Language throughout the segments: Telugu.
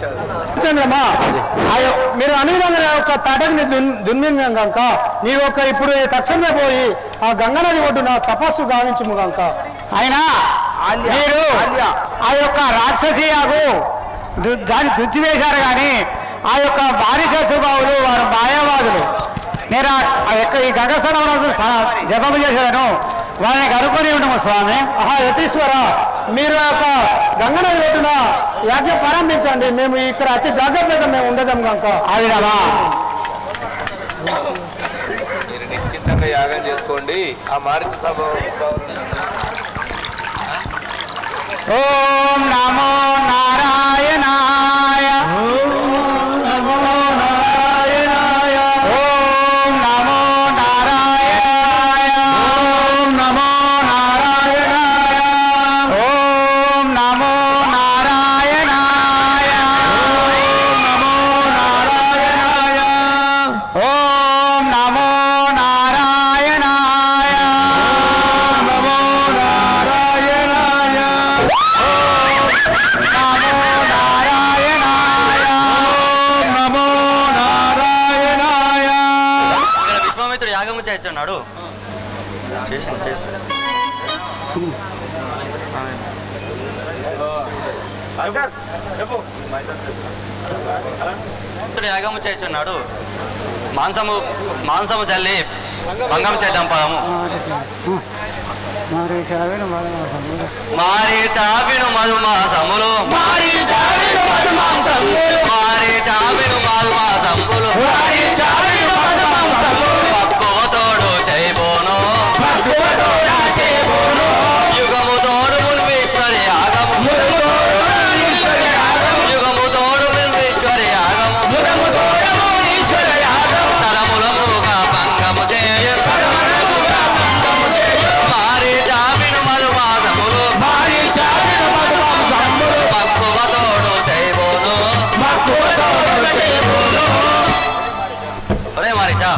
చంద్రమా మీరు అనుగుణంగా ఒక తాటని దుర్మింగం కనుక నీ యొక్క ఇప్పుడు తక్షణమే పోయి ఆ గంగా నది ఒడ్డున తపస్సు గావించము కనుక అయినా మీరు ఆ యొక్క రాక్షసియాగు దాన్ని దుచ్చివేశారు కానీ ఆ యొక్క బానిస స్వభావులు వారు మాయావాదులు నేను ఈ గంగస్థానం జపము చేశాను వాళ్ళని కనుక్కొని ఉంటాము స్వామి. యతీశ్వర మీరు యొక్క గంగనది ఒడ్డున యాజ్ఞ ప్రారంభించండి. మేము ఇక్కడ అతి జాగ్రత్తగా మేము ఉండదాం కనుక అది కదా మీరు నిశ్చితంగా యాగం చేసుకోండి. ఆ మారిన సభ ఓం నమో నారాయణాయ ఓం నమో నారాయణాయ ఓం నమో నారాయణాయ ఓం నమో నారాయణాయ ఓం నమో నారాయణాయ ఓం నమో నారాయణాయ ఓం నమో నారాయణాయ నమో నారాయణాయ నమో నారాయణాయ. ఇక్కడ విశ్వామిత్రుడు యాగము చేస్తున్నాడు. యాగము చేస్తున్నాడు. మాంసము చల్లి భంగం చేద్దాం పదము. మారి చావిను మధుమాసములు మారి చావిను మధుమాసములు పక్కువ తోడు చేయబోను యుగము తోడు మున్వేశ్వరి ఆగము యుగము తోడు మున్వేశ్వరి ఆగము తలములముగా భంగము చేయ మారి చావిను మధుమాసములు పక్కువ తోడు చేయబోను. ఒరే మారీచా,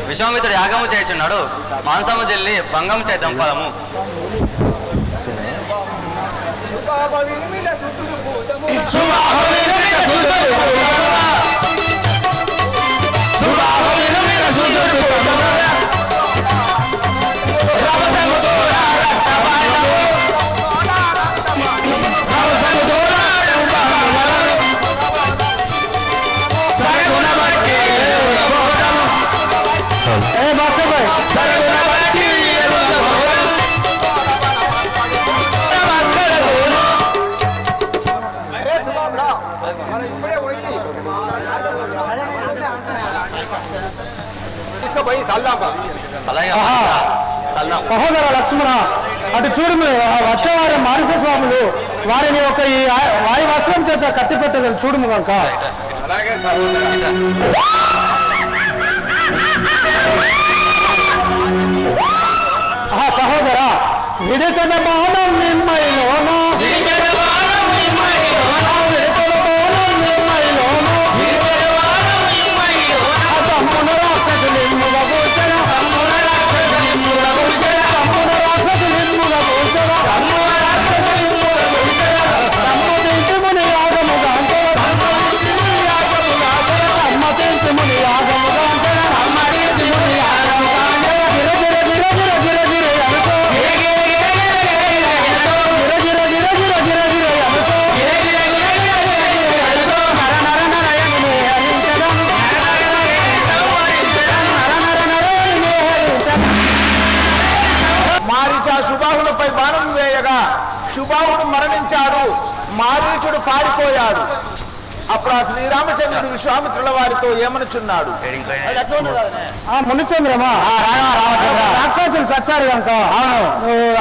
విశ్వామిత్రుడు యాగము చేయుచున్నాడు. మాంసము జల్లి భంగము చేద్దాం పదము. సహోదర లక్ష్మణ, అటు చూడు వచ్చేవారి మానస స్వాములు వారిని ఒక ఈ వాయు వస్త్రం చేత కత్తి పెట్టగలరు చూడుము కనుక. సహోదర విడిచిన బాణం నిమ్మయిలోన శుభాహులపై బాణం వేయగా శుభాహుడు మరణించాడు. మారీచుడు పారిపోయాడు. అప్పుడు ఆ శ్రీరామచంద్రుడు విశ్వామిత్రుల వారితో ఏమనుచున్నాడు? మునిచంద్రమా రాక్షసులు చచ్చారు కనుక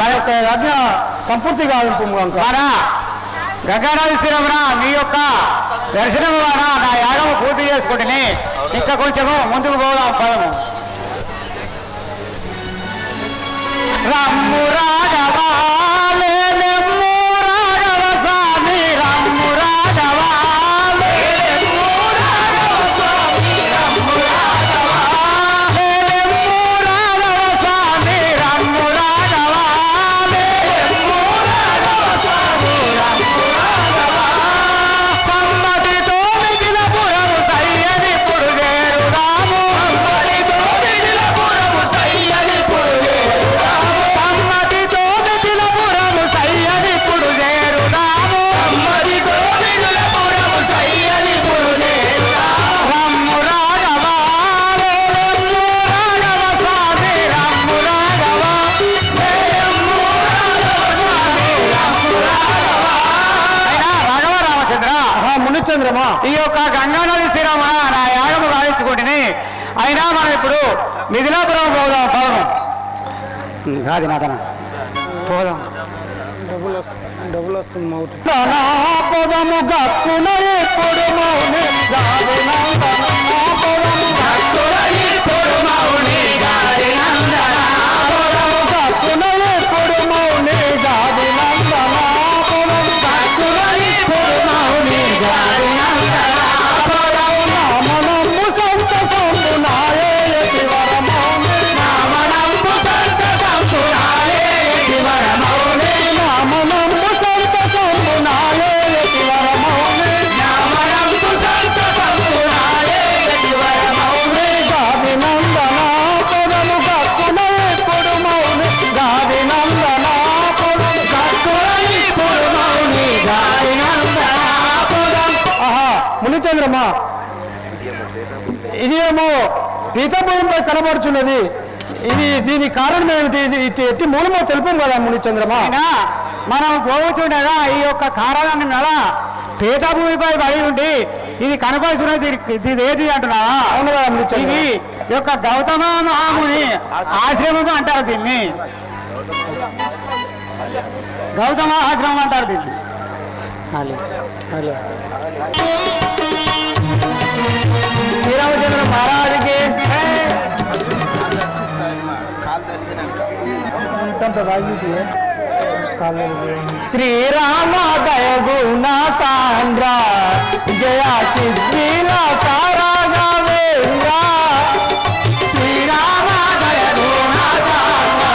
ఆ యొక్క యజ్ఞ సంపూర్తిగా ఉంటుంది కనుక గంగానది స్థిరమున మీ యొక్క దర్శనం వలన నా యాగము పూర్తి చేసుకుంటుని ఇంకా కొంచెము ముందుకు పోదాం పదము. రమ్ము రాఘవా లేలెమ్ము రాఘవ స్వామి రమ్ము రాఘవా లేలెమ్ము రాఘవ స్వామి రమ్ము రాఘవా లేలెమ్ము రాఘవ స్వామి రమ్ము రాఘవా లేలెమ్ము రాఘవ స్వామి రమ్ము రాఘవా మునిచంద్రమా, ఈ యొక్క గంగానది శ్రీరామ నా యాగము గావించుకుంటుని అయినా మనం ఇప్పుడు మిథిలాపురం పోదాం. కాదు నాదన పోదాం. డబ్బులు వస్తుంది మౌటి పొదము గక్కునరి పొడు మౌని గాది నందన పొదము గక్కునరి పొడు మౌని గాది నందన పొదము గక్కునరి పొడు మౌని గాది నందన పొదము గక్కునరి పొడు మౌని గాది నందన పొదము నామనము సంత సంతు నాయేటి వరమౌని నామనము సంత సంతు నాయేటి వరమౌని నామనము సంత సంతు నాయేటి వరమౌని నామనము సంత సంతు నాయేటి వరమౌని గాది నందన పొదము గక్కునరి పొడు మౌని గాది నందన పొదము గక్కునరి పొడు మౌని గాది నందన పొదము. ఆహా మునిచంద్రమా, ఇది ఏమో పీతభూమిపై కనబడుచున్నది. దీని కారణం ఏమిటి? ఇది ఎట్టి మూలమో తెలిపాను కదా మునిచంద్రమా. మనం పోవచ్చుండగా ఈ యొక్క కారణాన్ని నెల పీఠభూమిపై పడి ఉండి ఇది కనపడుతున్నది. ఇది ఏది అంటున్నావా? అవును కదా మునిచంద్ర. ఇది యొక్క గౌతమ మహాముని ఆశ్రమం అంటారు దీన్ని. గౌతమ ఆశ్రమం అంటారు దీన్ని. శ్రీరామచంద్ర మహారాజుకి శ్రీరామ దయగుణ సాంద్ర జయ సిద్ధిల సారాగా వేంద్ర శ్రీరామ దయగుణ సాంద్ర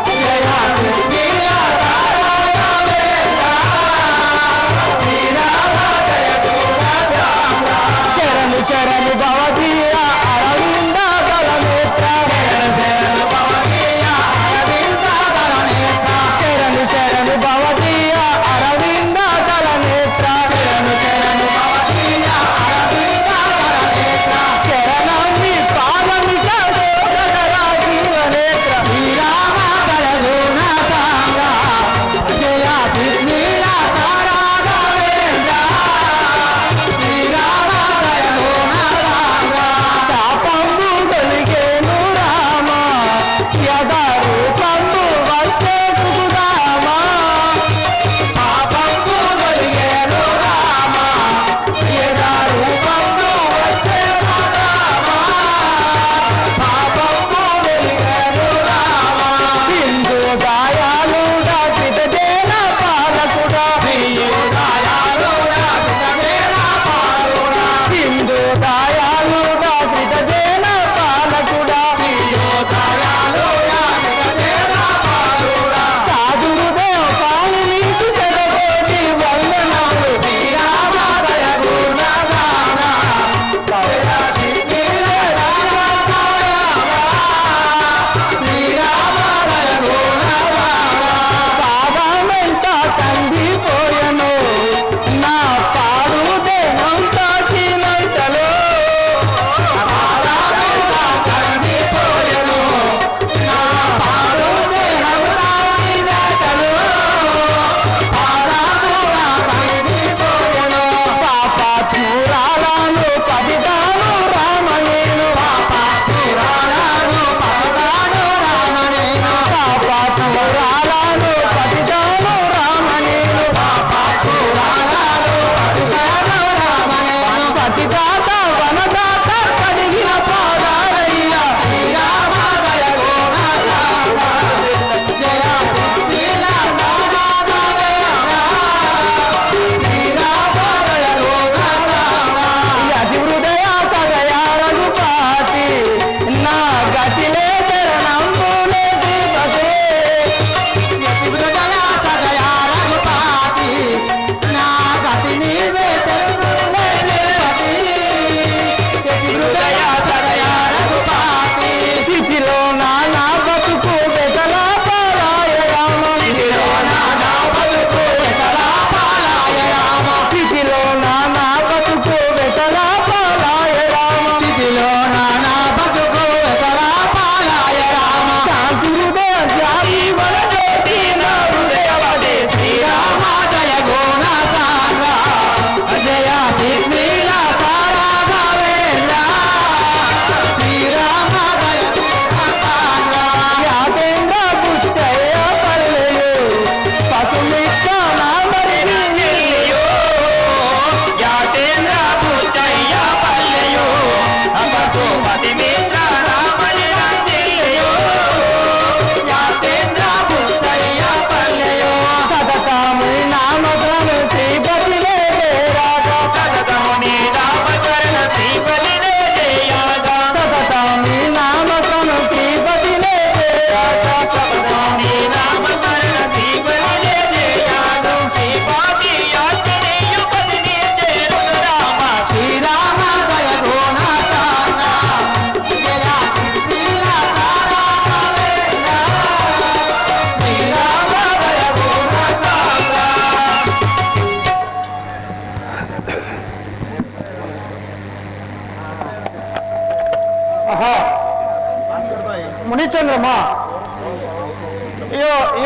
జయ సిద్ధిల సారాగా వేంద్ర శ్రీరామ దయగుణ సాంద్ర శరణు శరణు భవదీయ అరవింద దళనేత్ర శరణు భవదీయ అరవింద దళనేత్ర శరణు శరణు భవదీయ అరవింద దళనేత్ర శరణు శరణు భవదీయ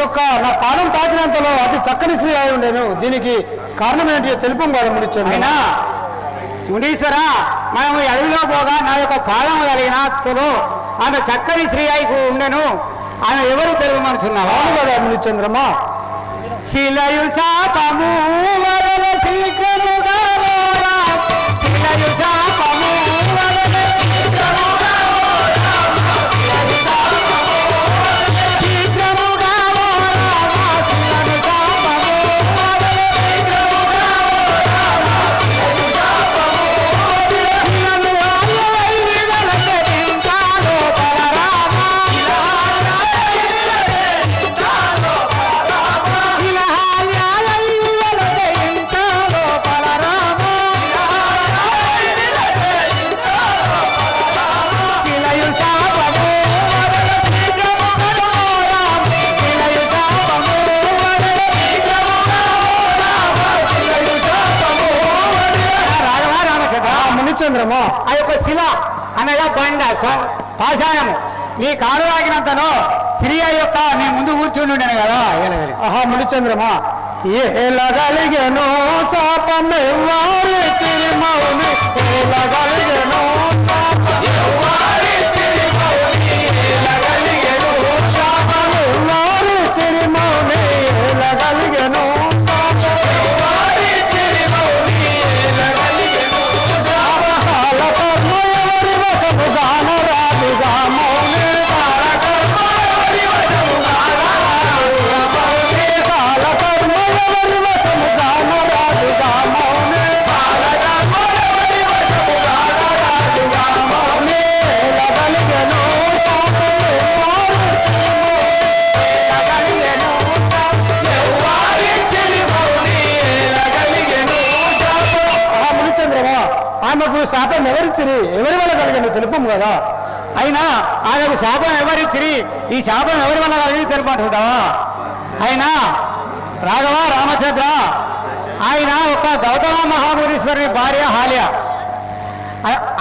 యొక్క నా పాదం తాకినంతలో అతి చక్కని స్త్రీ అయి ఉండేను. దీనికి కారణం ఏంటి తెలుపు కాదు మునిచంద్ర. అయినా మునీశ్వర, మనము అడవిలో పోగా నా యొక్క పాదం కలిగినలో ఆమె చక్కని స్త్రీ అయి ఉండెను. ఆమె ఎవరు తెలుపమనుచున్నావా? అవును కదా మునిచంద్రమా. శిలయు శాపము వదల శీఘ్రముగా రోరా, శిలయు శాపము వదల శీఘ్రముగా రోరా, శిలయు శాపము వదల శీఘ్రముగా రోరా, శిలయు శాపము వదల శీఘ్రముగా రోరా, శిలయు శాపము వదల శిలను వాయవై విదలకె తింటాలో పరరామా, మునిచంద్రమా. ఆ యొక్క శిల అనగా బండ పాషాణము నీ కాలు రాగినంతనో శ్రీ యొక్క నీ ముందు కూర్చుని ఉండను కదా. ఆహా మునిచంద్రమా. ఏలగలిగెనో శాపమెవ్వారి చిరుమౌని, ఏలగలిగెనో శాపమెవ్వారి చిరుమౌని, ఏలగలిగెనో శాపమెవ్వారి చిరుమౌని, ఏలగలిగెనో శాపమెవ్వారి చిరుమౌని, ఏలగలిగెనో శాపహాల కర్మ ఎవరి వశము గానరాదుగా మౌని, కాలకర్మ ఎవరి వశము గానరాదుగా మౌని, కాలకర్మ ఎవరి వశము గానరాదుగా మౌని, కాలకర్మ ఎవరి వశము గానరాదుగా మౌని, ఏలగలిగెనో శాపమెవ్వారి చిరుమౌని, ఏలగలిగెనో మునిచంద్రమా. ఆమెకు శాపం ఎవరిచ్చిరి, ఎవరి వల్ల కలిగింది తెలుపము కదా. అయినా ఆమెకు శాపం ఎవరిచ్చిరి, ఈ శాపం ఎవరి వల్ల కలిగి తెలుపంటుంటావా? అయినా రాఘవ రామచంద్ర, ఆయన ఒక గౌతమ మహామునీశ్వరుని భార్య హాల్య.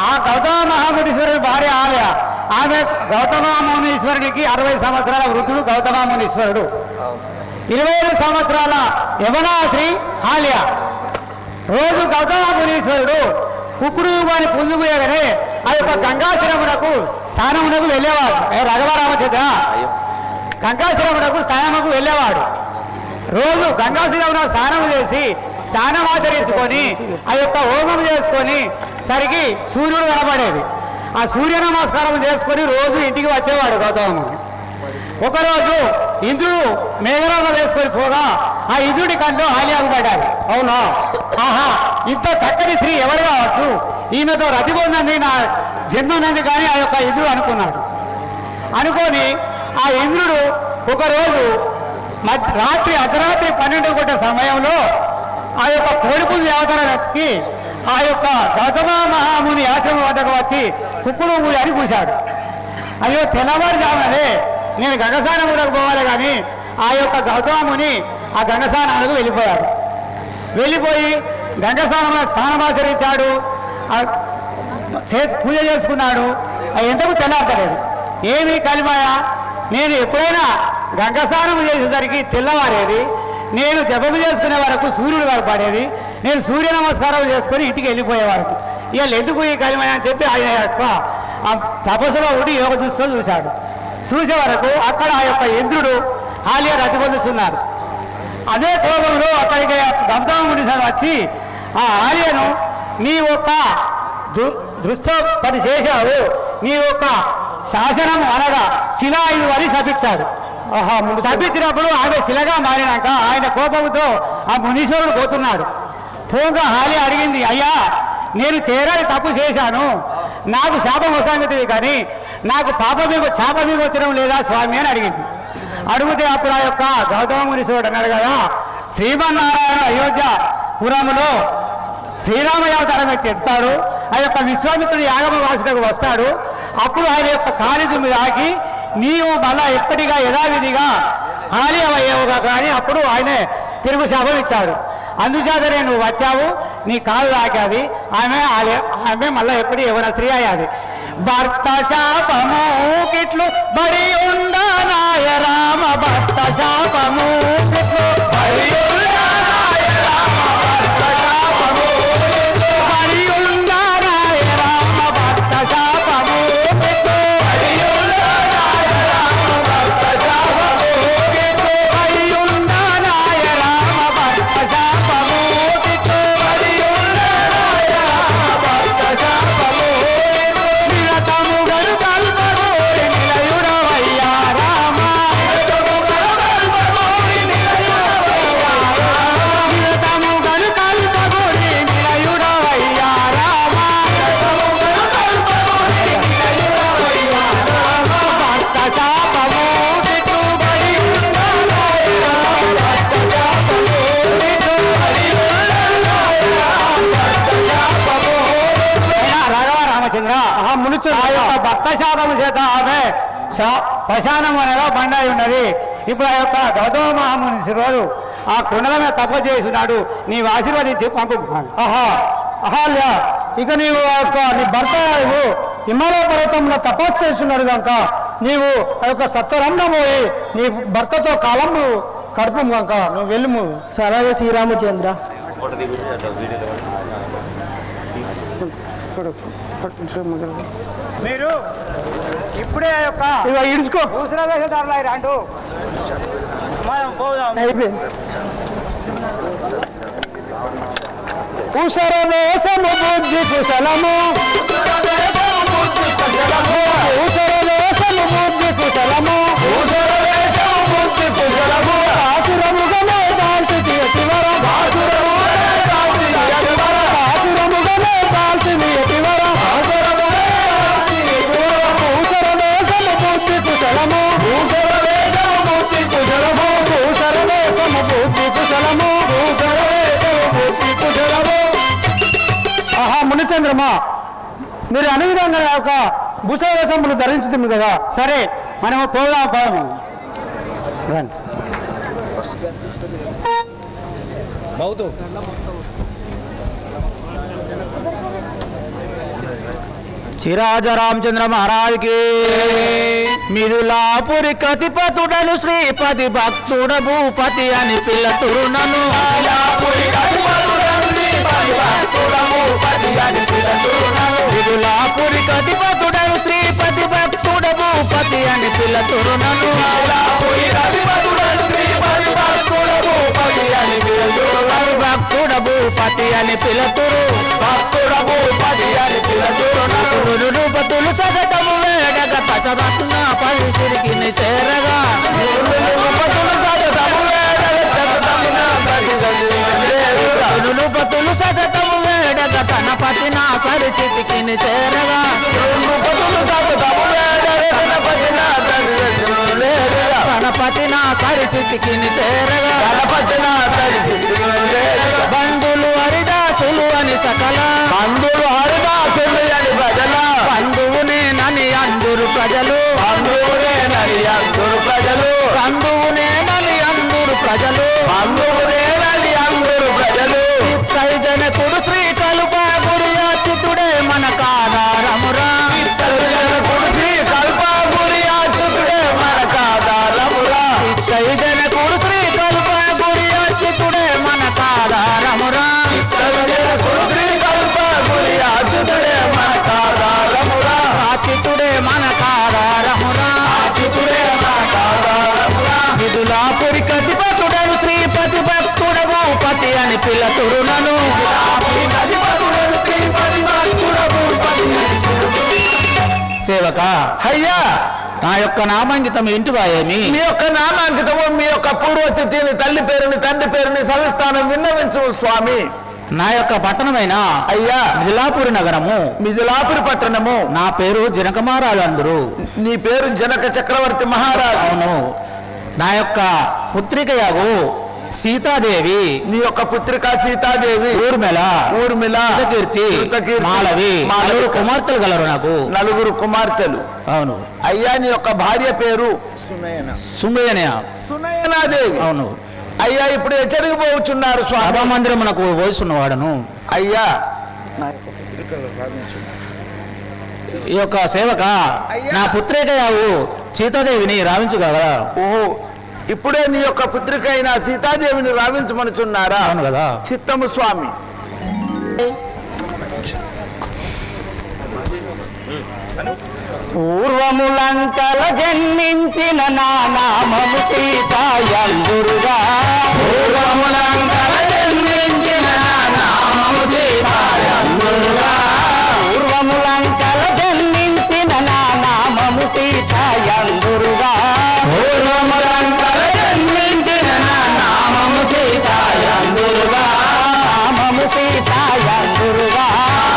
ఆ గౌతమ మహామునీశ్వరుని భార్య హాల్య. ఆమె గౌతమ మునీశ్వరునికి 60 సంవత్సరాల వృద్ధుడు గౌతమ మునీశ్వరుడు, 25 సంవత్సరాల యవనాశ్రీ హాల్య. రోజు గౌతమ మునీశ్వరుడు కుక్కుడు అని పుంజుకుయగానే ఆ యొక్క గంగాశిరమునకు స్నానమునకు వెళ్ళేవాడు. రాఘవ రామచంద్ర, గంగాశిరమునకు స్నానమునకు వెళ్ళేవాడు. రోజు గంగాశిరమున స్నానం చేసి స్నానం ఆచరించుకొని ఆ యొక్క హోమం చేసుకొని సరికి సూర్యుడు కనబడేది. ఆ సూర్య నమస్కారం చేసుకొని రోజు ఇంటికి వచ్చేవాడు గౌతముని. ఒకరోజు ఇంద్రుడు మేఘరాజు వేసుకొని పోగా ఆ ఇంద్రుడి కళ్ళు హాల్యాకు పడ్డాయి. అవునా. ఆహా, ఇంత చక్కని స్త్రీ ఎవరు కావచ్చు, ఈమెతో రతి పొందండి నా జన్మనంది కానీ ఆ యొక్క ఇంద్రుడు అనుకున్నాడు. అనుకొని ఆ ఇంద్రుడు ఒకరోజు రాత్రి అర్ధరాత్రి 12 గంటల సమయంలో ఆ యొక్క కోడిపుంజు అవతరణకి ఆ యొక్క గౌతమ మహాముని ఆశ్రమం వద్దకు వచ్చి కుక్కుడు అని కూశాడు. అయ్యో తెల్లవారుజాముననే నేను గంగసానములకు పోవాలి కానీ ఆ యొక్క గౌతముని ఆ గంగసానములకు వెళ్ళిపోయాడు. వెళ్ళిపోయి గంగస్నానంలో స్నానమాచరించాడు, పూజ చేసుకున్నాడు. ఎంతకు తెల్లారలేదు. ఏమీ కలిమాయ, నేను ఎప్పుడైనా గంగస్నానం చేసేసరికి తెల్లవారేది, నేను జపము చేసుకునే వరకు సూర్యుడు కనపడేది, నేను సూర్య నమస్కారం చేసుకొని ఇంటికి వెళ్ళిపోయే వరకు ఇవాళ ఎందుకు ఈ కలిమాయ అని చెప్పి ఆయన యొక్క ఆ తపస్సులో ఉండి యోగ దృష్టిలో చూశాడు. చూసే వరకు అక్కడ ఆ యొక్క ఇంద్రుడు హాల్య రతి పొందుతున్నారు. అదే కోపంలో అక్కడికి గౌతమ మునీశ్వరుడు వచ్చి ఆ ఆర్యను నీ యొక్క దృష్ట పని చేశావు, నీ యొక్క శాసనం అనగా శిలా ఇది అని శపించాడు. శపించినప్పుడు ఆమె శిలగా మారినాక ఆయన కోపంతో ఆ మునీశ్వరుడు పోతున్నాడు. పోగా హాలి అడిగింది, అయ్యా నేను చేరాలి తప్పు చేశాను, నాకు శాపం వసాంగతివి కానీ నాకు శాప విమోచనం లేదా స్వామి అని అడిగింది. అడిగితే అప్పుడు ఆ యొక్క గౌతమ మునీశ్వరుడు అన్నాడు కదా, శ్రీమన్నారాయణ అయోధ్య పురములో శ్రీరామయావతారం ఎత్తాడు, ఆ యొక్క విశ్వామిత్రుడు యాగమ వాసులకు వస్తాడు. అప్పుడు ఆయన యొక్క కాళిజు మీద ఆగి నీవు మళ్ళా ఎప్పటిగా యథావిధిగా హాలి అయ్యావుగా కానీ అప్పుడు ఆయనే తిరుగు శాపం ఇచ్చాడు. అందుచేతనే నువ్వు వచ్చావు, నీ కాలు తాకాది, ఆమె మళ్ళీ ఎప్పుడు ఎవరైనా స్త్రీ అయ్యాది. భర్త శాపము కిట్లు బడి ఉండనాయ రామ భర్త శాపము కిట్లు బడి ఉండనాయ రామ భర్త శాపము కిట్లు బడి ఉండనాయ రామ భర్త శాపము కిట్లు బడి ఉండనాయ రామ భర్త శాపము కిట్లు బడి ఉండనాయ రామ భర్త శాపము కిట్లు బడి ఉండనాయ రామ భర్త శాపము నిరతము గరు కల్పగోరి నిలయుడవయ్యా రామ నిరతము గరు కల్పగోరి నిలయుడవయ్యా రామ నిరతము గరు కల్పగోరి నిలయుడవయ్యా రామ నిరతము గరు కల్పగోరి నిలయుడవయ్యా రామ భర్త శాపము కిట్టుబడి ఉండనాయ రామ భర్త శాపము కిట్టుబడి ఉండనాయ రామ భర్త శాపము రాఘవ రామచంద్ర ఆ యొక్క భర్త శాపము చేత ఆమె శ్మశానం అనేలా బండాయి ఉన్నది. ఇప్పుడు ఆ యొక్క గౌతమ మహాముని రోజు ఆ కుండల మీద తప చేస్తున్నాడు. నీవు ఆశీర్వదించి పంపు. అహాల్య, ఇక నీవు ఆ యొక్క నీ భర్త హిమాలయ పర్వతంలో తపస్సు చేస్తున్నాడు కనుక నీవు ఆ యొక్క సత్వరంలో పోయి నీ భర్తతో కాలం కడుపు కనుక నువ్వు వెళ్ళుము. సరళ శ్రీరామచంద్ర మీరు ఇప్పుడే ఆ యొక్క ఇక ఇడుచుకో దూసరా వేషధారులు రాండు మనం పోదాం. అయిపోయింది. కుశలవేశము బుద్ధి కుశలము కుశలవేశము బుద్ధి కుశలము ఆసురముగమే దాల్చి ఎటివర ఆసురముగమే దాల్చి ఎటివర కుశలవేశము బుద్ధి కుశలము ఆహా మునిచంద్రమా, మీరు అనే విధంగా ఒక భూషవేశములు ధరించుతుంది కదా. సరే మనము పోదాం పోదాము రండి. చిరాజ రామచంద్ర మహారాజ్కి మిథులాపురి కతిపతుడను శ్రీపతి భక్తుడ భూపతి అని పిల్లతురునను మిథులాపురి కతిపతుడను శ్రీపతి భక్తుడ భూపతి అని పిల్లతురునను భక్తుడ భూపతి అని పిలతురు రూపతులు సగటము వేడగ పచరత్న పరిస్థితికి చేరగా రూపతులు సగటము వేడగ తన పతి నా పరిస్థితికి చేరగా గణపతి నా పరిస్థితికి చేరగా బంధులు హరిదాసులు అని సకల బంధువులు హరిదాసులు అని ప్రజల బంధువు నేనని అందరు ప్రజలు బంధువు నేనని అందరు ప్రజలు బంధువు నేనని అందరు ప్రజలు బంధువు నేనని అందరు ప్రజలు జనకుడు శ్రీ కల్ప గురి అచ్యుతుడే మన కాదారమురా శ్రీ కల్ప గురి అచ్యుతుడే మన కాదారమురా జనకుడు శ్రీ కల్ప గురి అచ్యుతుడే మన కాదారమురా శ్రీ కల్ప గురి అచ్యుతుడే మన కాదారమురా అచ్యుతుడే మన కాదారమురా అచ్యుతుడే మన కాదారమురా మిథులాపురి కతిపతుడను శ్రీపతి భక్తుడ భూపతి అని పిల్లతురునను సేవక అయ్యా నా యొక్క నామాంకితం ఇంటివా ఏమి మీ యొక్క నామాంకితము మీ యొక్క పూర్వస్థితిని తల్లి పేరుని తండ్రి పేరుని సవిస్థానం విన్నవించు స్వామి. నా యొక్క పట్టణమైన అయ్యా మిథిలాపురి నగరము మిథిలాపురి పట్టణము. నా పేరు జనక మహారాజు అందరూ. నీ పేరు జనక చక్రవర్తి మహారాజు. అవును. నా యొక్క పుత్రికయాగు సీతాదేవి, నీ యొక్క పుత్రిక సీతాదేవి, ఊర్మిళ కీర్తి మాలవి నలుగురు కుమార్తెలు గలరు నాకు. నలుగురు కుమార్తెలు. అవును. అయ్యా నీ యొక్క భార్య పేరు సునయనాదేవి. అవును. అయ్యా ఇప్పుడు ఎచ్చడికి పోవచ్చున్నారు స్వామి? సభా మందిరమునకు పోయిస్తున్నవాడను. అయ్యా ఈ యొక్క సేవక నా పుత్రికయావు సీతాదేవిని రావించగలరా? ఓహో, ఇప్పుడే నీ యొక్క పుత్రిక అయిన సీతాదేవిని రావించమనుచున్నారా? అవును కదా. చిత్తము స్వామి. పూర్వములంకల జన్మించిన నా నామము సీతాయందురుగా. పూర్వములంకల జన్మించిన నా నామము సీతాయందురుగా. పూర్వములంకల జన్మించిన నా నామము సీతాయందురుగా. పూర్వములంకల జన్మించిన నా నామము సీతాయందురుగా. నామము సీతాయందురుగా.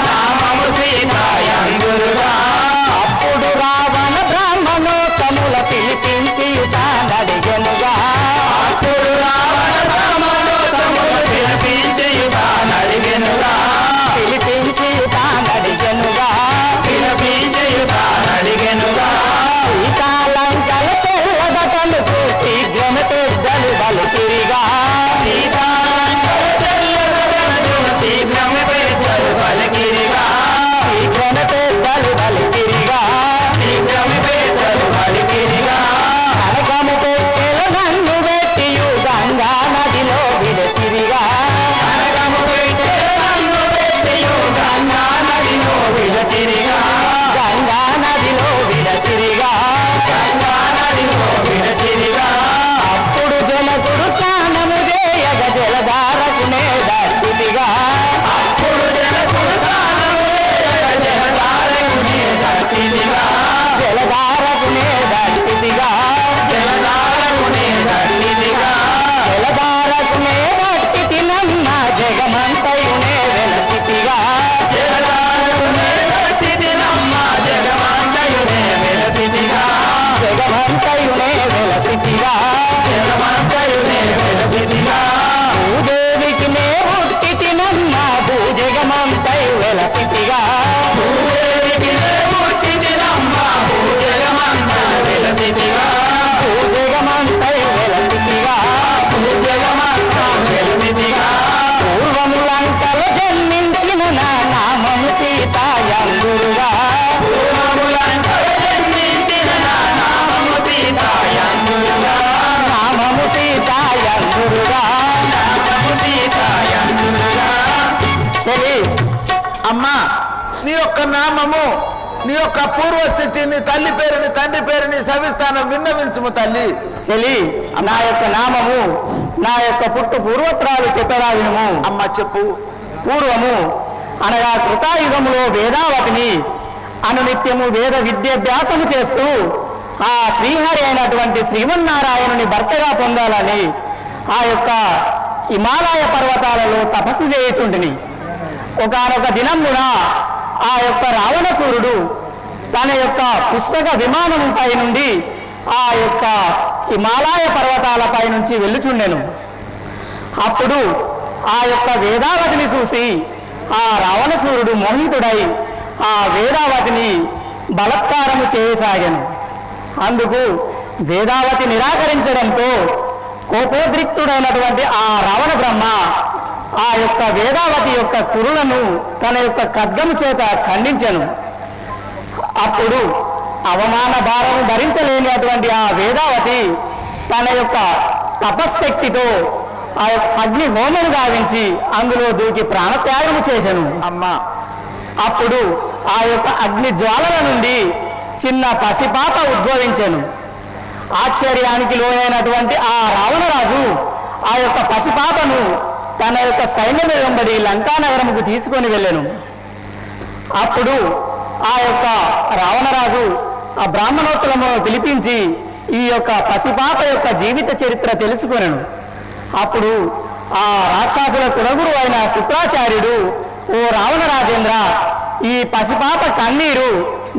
నామము సీతాయందురుగా. అప్పుడు రావణ బ్రాహ్మణోత్తముల పిలిపించి తానడిగెనుగా. అప్పుడు రావణ బ్రాహ్మణోత్తముల పిలిపించి తానడిగెనుగా. పిలిపించి తానడిగెనుగా. పిలిపించి తానడిగెనుగా. సీతాలంకల చెల్లబటలు శీఘ్రము పెద్దలు బలికిరిగా. సీతాలంకల చెల్లబటలు శీఘ్రము పెద్దలు బలికిరిగా. శీఘ్రము పెద్దలు బలికిరిగా. శీఘ్రము పెద్దలు బలికిరిగా. కనకము పెట్టెలు నన్ను పెట్టియు గంగా నదిలో విడచిరిగా. కనకము పెట్టెలు నన్ను పెట్టియు గంగా నదిలో విడచిరిగా. గంగా నదిలో విడచిరిగా. గంగా నదిలో విడచిరిగా. అప్పుడు జనకుడు స్నానము చేయగ జలధారకునే దట్టిదిగా. అప్పుడు జనకుడు స్నానము చేయగ జలధారకునే దట్టిదిగా. జలధారకునే దట్టిదిగా. జలధారకునే దట్టిదిగా. జలధారకునే దట్టితి నన్న జగమంతయునే వెలసితిగా. జలధారకునే దట్టితి నమ్మ జగమంతయునే వెలసితిగా. జగమంతయునే వెలసితిగా. జగమంతయునే వెలసితిగా. భూదేవికి నే పుట్టితి నమ్మ భూజగమంతయు వెలసితిగా. భూదేవికి నే పుట్టితి నమ్మ భూజగమంతయు వెలసితిగా. భూజగమంతయు వెలసితిగా. భూజగమంతయు వెలసితిగా. పూర్వములంకల జన్మించిన నా నామము సీతాయందురుగా. పూర్వములంకల జన్మించిన నా నామము సీతాయందురుగా. నామము సీతాయందురుగా. నామము సీతాయందురుగా. సరే అమ్మా, నీ యొక్క నామము, నీ యొక్క పూర్వస్థితిని, తల్లి పేరుని, తండ్రి పేరుని సవిస్తానం విన్నవించుము తల్లి. చెలి, నా యొక్క నామము, నా యొక్క పుట్టు పూర్వత్రాలు చెప్పరా వినుము. అమ్మ చెప్పు. పూర్వము అనగా కృతాయుగములో వేదావతిని అనునిత్యము వేద విద్యాభ్యాసము చేస్తూ ఆ శ్రీహరి అయినటువంటి శ్రీమన్నారాయణుని భర్తగా పొందాలని ఆ యొక్క హిమాలయ పర్వతాలలో తపస్సు చేయుచుంటిని. ఒకానొక దినమున ఆ యొక్క రావణసూరుడు తన యొక్క పుష్పక విమానంపై నుండి ఆ యొక్క హిమాలయ పర్వతాలపై నుంచి వెళ్ళుచుండెను. అప్పుడు ఆ యొక్క వేదావతిని చూసి ఆ రావణసూరుడు మోహితుడై ఆ వేదావతిని బలత్కారము చేయసాగాను. అందుకు వేదావతి నిరాకరించడంతో కోపోద్రిక్తుడైనటువంటి ఆ రావణ బ్రహ్మ ఆ యొక్క వేదావతి యొక్క కురులను తన యొక్క ఖడ్గము చేత ఖండించెను. అప్పుడు అవమాన భారము భరించలేని అటువంటి ఆ వేదావతి తన యొక్క తపశ్శక్తితో ఆ యొక్క అగ్ని హోమం గావించి అందులో దూకి ప్రాణత్యాగము చేశాను. అమ్మా, అప్పుడు ఆ యొక్క అగ్ని జ్వాలల నుండి చిన్న పసిపాప ఉద్భవించాను. ఆశ్చర్యానికి లోనైనటువంటి ఆ రావణరాజు ఆ యొక్క పసిపాపను తన యొక్క సైన్యం వెంబడి లంకానగరముకు తీసుకొని వెళ్ళాను. అప్పుడు ఆ యొక్క రావణరాజు ఆ బ్రాహ్మణోత్తములను పిలిపించి ఈ యొక్క పసిపాప యొక్క జీవిత చరిత్ర తెలుసుకొనెను. అప్పుడు ఆ రాక్షసుల కులగురు అయిన శుక్రాచార్యుడు, ఓ రావణ రాజేంద్ర, ఈ పసిపాప కన్నీరు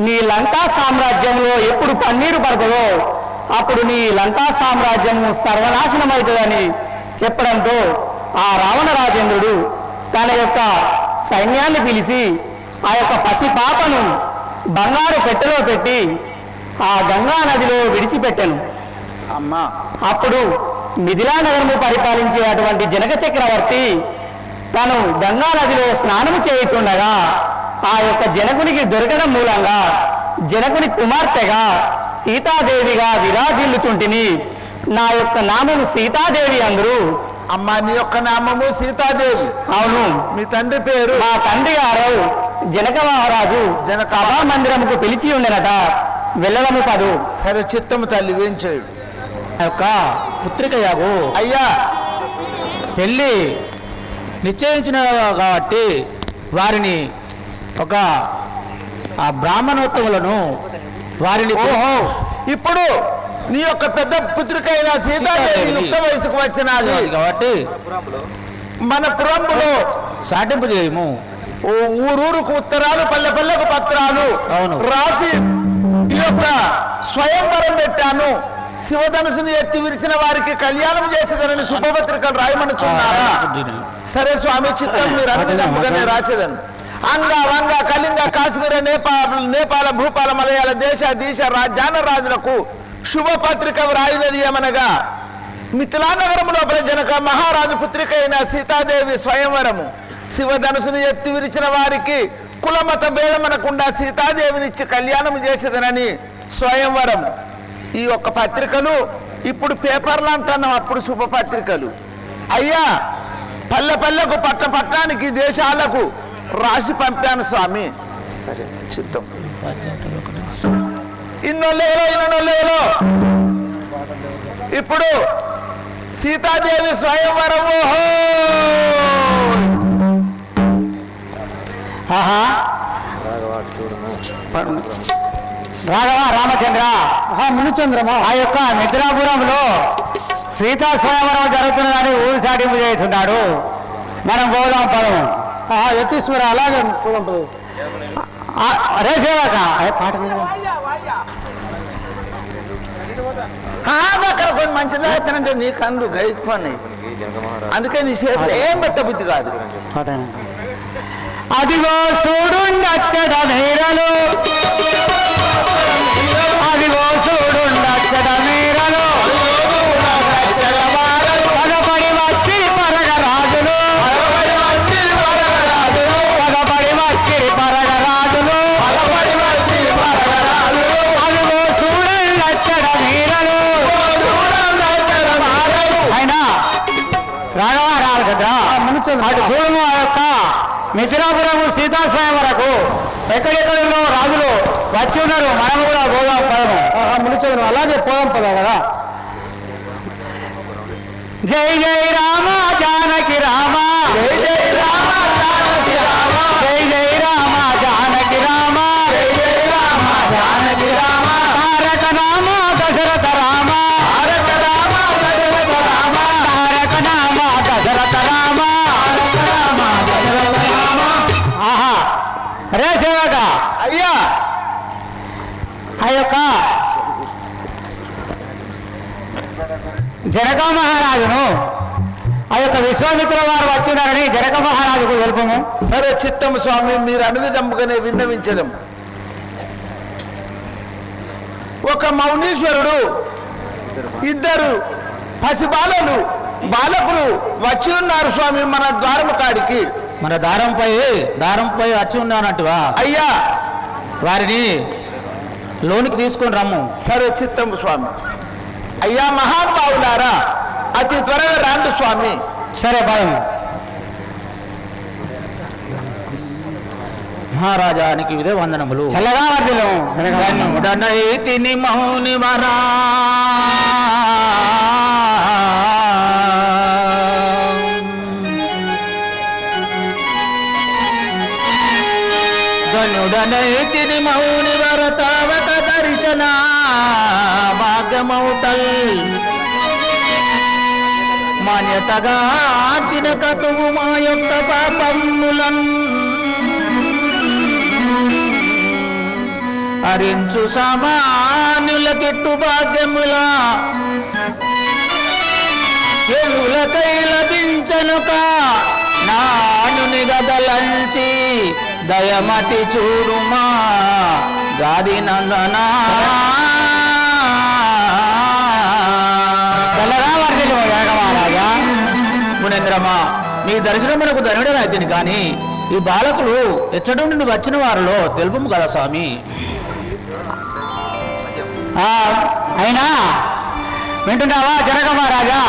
నీ లంకా సామ్రాజ్యంలో ఎప్పుడు పన్నీరు పడుతుందో అప్పుడు నీ లంకా సామ్రాజ్యము సర్వనాశనమవుతుందని చెప్పడంతో ఆ రావణ రాజేంద్రుడు తన యొక్క సైన్యాన్ని పిలిచి ఆ యొక్క పసిపాపను బంగారు పెట్టెలో పెట్టి ఆ గంగా నదిలో విడిచిపెట్టాను. అమ్మా, అప్పుడు మిథిలా నగరము పరిపాలించే అటువంటి జనక చక్రవర్తి తను గంగా నదిలో స్నానము చేయుచుండగా ఆ యొక్క జనకునికి దొరకడం మూలంగా జనకుని కుమార్తెగా సీతాదేవిగా విరాజిల్లుచుంటిని. నా యొక్క నామము సీతాదేవి అందరూ. అమ్మా నీ యొక్క నామము సీతాదేవి. అవును. మీ తండ్రి పేరు? మా తండ్రి గారు జనక మహారాజు సభా మందిరముకు పిలిచి ఉండనట, వెళ్ళడము పదు. సరే చిత్తము తల్లి వేంచేయుడు. ఆ యొక్క పుత్రిక యాగు అయ్యా పెళ్ళి నిశ్చయించిన కాబట్టి వారిని ఒక ఆ బ్రాహ్మణోత్తములను వారిని ఓహో, ఇప్పుడు నీ యొక్క పెద్ద పుత్రిక అయిన సీతాదేవి యుక్త వయసుకు వచ్చినది కాబట్టి మన పురంబులో సాటింపు చేయము. ఊరూరుకు ఉత్తరాలు, పల్లె పల్లెకు పత్రాలు అవును. రాసి ఈ యొక్క స్వయంవరం పెట్టాను. శివధనుసుని ఎత్తి విరిచిన వారికి కళ్యాణం చేసేదనని శుభపత్రికలు రాయమనుచున్నారా? సరే స్వామి, చిత్తం మీరు అనుమతింపగానే రాసేదని. అంగ వంగ కళింగ కాశ్మీర నేపాల భూపాల మలయాళ దేశ రాజ్యాన రాజులకు శుభపత్రిక వ్రాయినది ఏమనగా, మిథిలా నగరం లోపల జనక మహారాజు పుత్రిక అయిన సీతాదేవి స్వయంవరము. శివధనుసుని ఎత్తి విరిచిన వారికి కులమత భేదమనకుండా సీతాదేవినిచ్చి కళ్యాణం చేసేదనని స్వయంవరం. ఈ యొక్క పత్రికలు ఇప్పుడు పేపర్లు అంటున్నాం, అప్పుడు శుభపత్రికలు. అయ్యా పల్లె పల్లెకు పట్ట పట్టణానికి దేశాలకు రాసి పంపాను స్వామి. సరే చిత్తం. ఇన్నొల్లేలో ఇప్పుడు సీతాదేవి స్వయంవరము. ఆహా, రాఘవ రామచంద్ర, మునిచంద్రమా, ఆ యొక్క మిథిలాపురంలో సీతా స్వయంవరం జరుగుతున్నదని ఊరు సాటింపు చేస్తున్నాడు. మనం పోదాం పదము. యతీశ్వర అలాగే పోదాం. అరే సేవక పాట అక్కడ కొన్ని మంచిది అవుతానంటే నీ కళ్ళు గైపోయి, అందుకే నీ చేతులు ఏం పెట్టబుద్ధి కాదు. అదిగో చూడుండచ్చడ మేరలు, అదిగో చూడుండచ్చడ మేరలు, పదపడి వచ్చి పరగరాజులు, పదపడి వచ్చి పరగరాజులు, అదిగో చూడుండచ్చడ మేరలు. అయినా రాఘవ రామచంద్ర, అటు చూడము ఆ యొక్క మిథిలాపురము సీతా స్వయంవరకు ఎక్కడెక్కడో రాజులు వచ్చి ఉన్నారు. మనము కూడా పోదాం పదము. మునిచంద్రం అలాగే పోదాం పదా కదా. జై జై రామ జానకి రామ, జై జై రామ జానకి రామ, జై జై రామ జానకి రామ, జై జై రామ జానకి రామ, తారక నామ దశరథ రామ, తారక రామ దశరథ రామ, తారక నామ దశరథ రామ. ఆహా, రే సేవక, అయ్యా ఆ యొక్క జనక మహారాజును ఆ యొక్క విశ్వామిత్రుల వారు వచ్చినారని జనక మహారాజుకు తెలుపము. సరే చిత్తము స్వామి, మీరు అనువిధముగానే విన్నవించదం. ఒక మౌనీశ్వరుడు ఇద్దరు పసిబాలలు బాలకులు వచ్చి ఉన్నారు స్వామి మన ద్వారము కాడికి. మన దారంపై వచ్చి ఉన్నానంటువా? అయ్యా వారిని లోనికి తీసుకొని రమ్ము. సరే చిత్తము స్వామి. అయ్యా మహానుభావులారా, అతి త్వరగా రాండి స్వామి. సరే భయం. మహారాజానికి ఇదే వందనములు. చల్లగా వర్దిలో తిని మౌని వరా ధనుడనైతిని మౌని వరతావక దర్శన భాగ్యమౌటల్ మాన్యతగా చినకతువు మా యొక్క పాపములన్ అరించు సామాన్యుల గిట్టు భాగ్యముల ఎలులకై లభించనుక నానుని గదలంచి దయమతి చూడుమా గాది నందనా. మునేంద్రమా, నీ దర్శనమునకు ధనుడనైతిని కానీ ఈ బాలకులు ఎచ్చటి నుండి వచ్చిన వారిలో తెలుపు కదా స్వామి. అయినా వింటున్నావా జనక మహారాజా?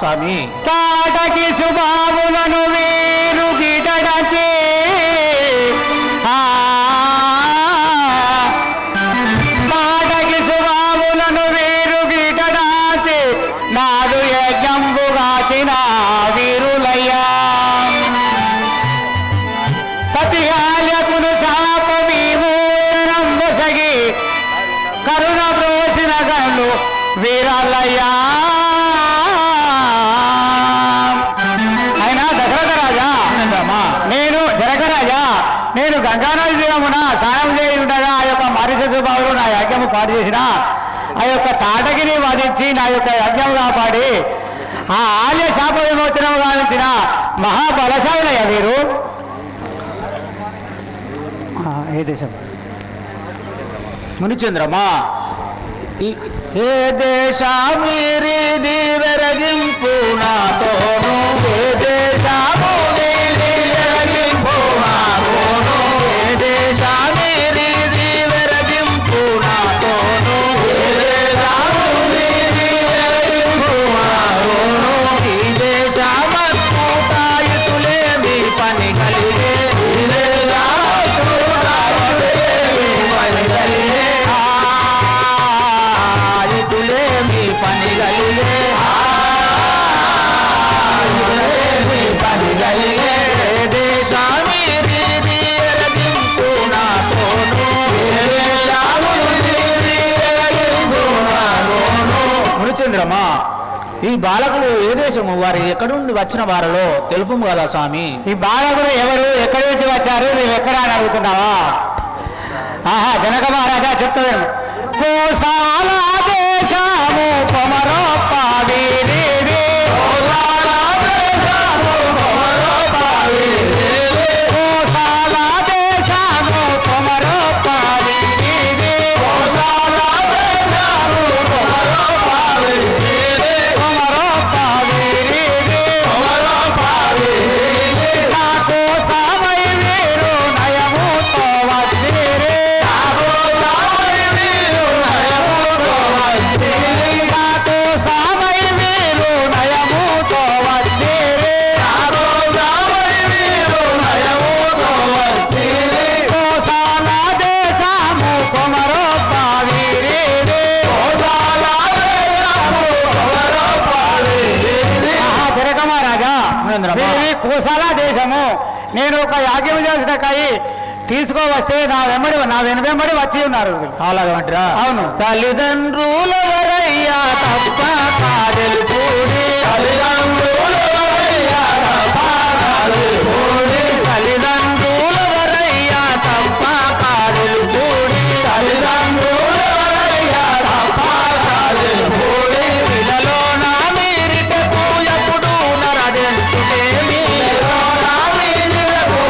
స్వామి తాటకి శుభాములను వీరు గిటడచే తాటకి శుభాములను వీరు గిటడాచే నాడు యజ్ఞంబుగాచిన వీరులయ్యా సతిహాల్యకును శాప విమోచనం బొసగి కరుణ బ్రోసిన గనులు వీరాలయ్యా. అయినా దశరథ రాజా, నేను జనక రాజా, నేను గంగానది తీరమున స్నానం చేసి ఉండగా ఆ యొక్క మారిషసు బాబులు నా యజ్ఞము పాడు చేసిన ఆ యొక్క తాటకిని వధించి నా యొక్క యజ్ఞం కాపాడి ఆ ఆల్య శాప విమోచనం గావించిన మహాబలశాలులయ్యా వీరు. ఏ దేశం మునిచంద్రమా, ఏ దేశమీరిది వెరగింపు నాతోను, ఏ దేశము వెరగింపు నాతోను, ఏ దేశమీరిది వెరగింపు నాతోను, ఏ దేశము వెరగింపు నాతోను, ఈ దేశమూటాయుతులేమి పని కలిగే, ఈ దేశమూటాయుతులేమి పని కలిగే, ఆయుతులేమి పని కలిగే, ఆయుతులేమి పని కలిగే, దేశామీరిది ఎరగింపు నాతోను, దేశామీరిది ఎరగింపు నాతోను. మునిచంద్రమా, ఈ బాలకులు ఏ దేశము, వారి ఎక్కడి నుండి వచ్చిన వారిలో తెలుపు కదా స్వామి. ఈ బాలకులు ఎవరు, ఎక్కడి నుంచి వచ్చారు, మేము ఎక్కడ అని అడుగుతున్నావా? ఆహా జనక మహారాజా చెప్తాను. కోసాల దేశము కొమరొప్ప వీరిది, కోసాల దేశము కొమరొప్ప వీరిది, కోసాల దేశము కొమరొప్ప వీరిది, కోసాల దేశము కొమరొప్ప వీరిది, కొమరొప్ప వీరిది, కొమరొప్ప వీరిది, నా కోసమై వీరు నయముతో వచ్చిరి, నా కోసమై వీరు నయముతో వచ్చిరి, నా కోసమై వీరు నయముతో వచ్చిరి, నా కోసమై వీరు నయముతో వచ్చిరి, కోసాల దేశము కొమరొప్ప వీరిది, కోసాల దేశము కొమరొప్ప వీరిది. జనక మహారాజా, వీరిది కోసాల దేశము. నేను ఒక యాజ్ఞం చేసినకాయి తీసుకోవస్తే నా వెనుబెంబడి వచ్చి ఉన్నారు. అలాగంటారా? అవును. తల్లిదండ్రులవరయ్యా తప్ప కాదెలు కూడి, తల్లిదండ్రులవరయ్యా తప్ప కాదెలు కూడి, తల్లిదండ్రులవరయ్యా తప్ప కాదెలు కూడి, తల్లిదండ్రులవరయ్యా తప్ప కాదెలు కూడి, ఇలలో నా మీరిటకు ఎప్పుడు నరదెంచుటేమి, ఇలలో నా మీరిటకు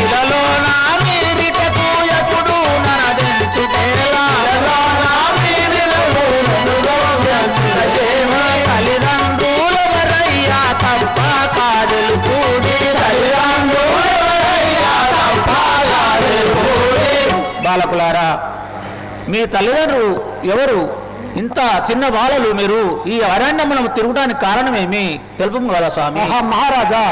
ఇలలో నా మీరిటకు ఎప్పుడు నరదెంచుటేలా, ఇలలో నా మీరిటకు తల్లిదండ్రులవరయ్యా తప్ప కాదెలు కూడి, తల్లిదండ్రులవరయ్యా తప్ప కాదెలు కూడి. బాలకులారా, మీ తల్లిదండ్రులు ఎవరు? ఇంత చిన్న బాలలు మీరు ఈ అరణ్యములను తిరగడానికి కారణమేమి తెలుపు కదా స్వామి. మహారాజా,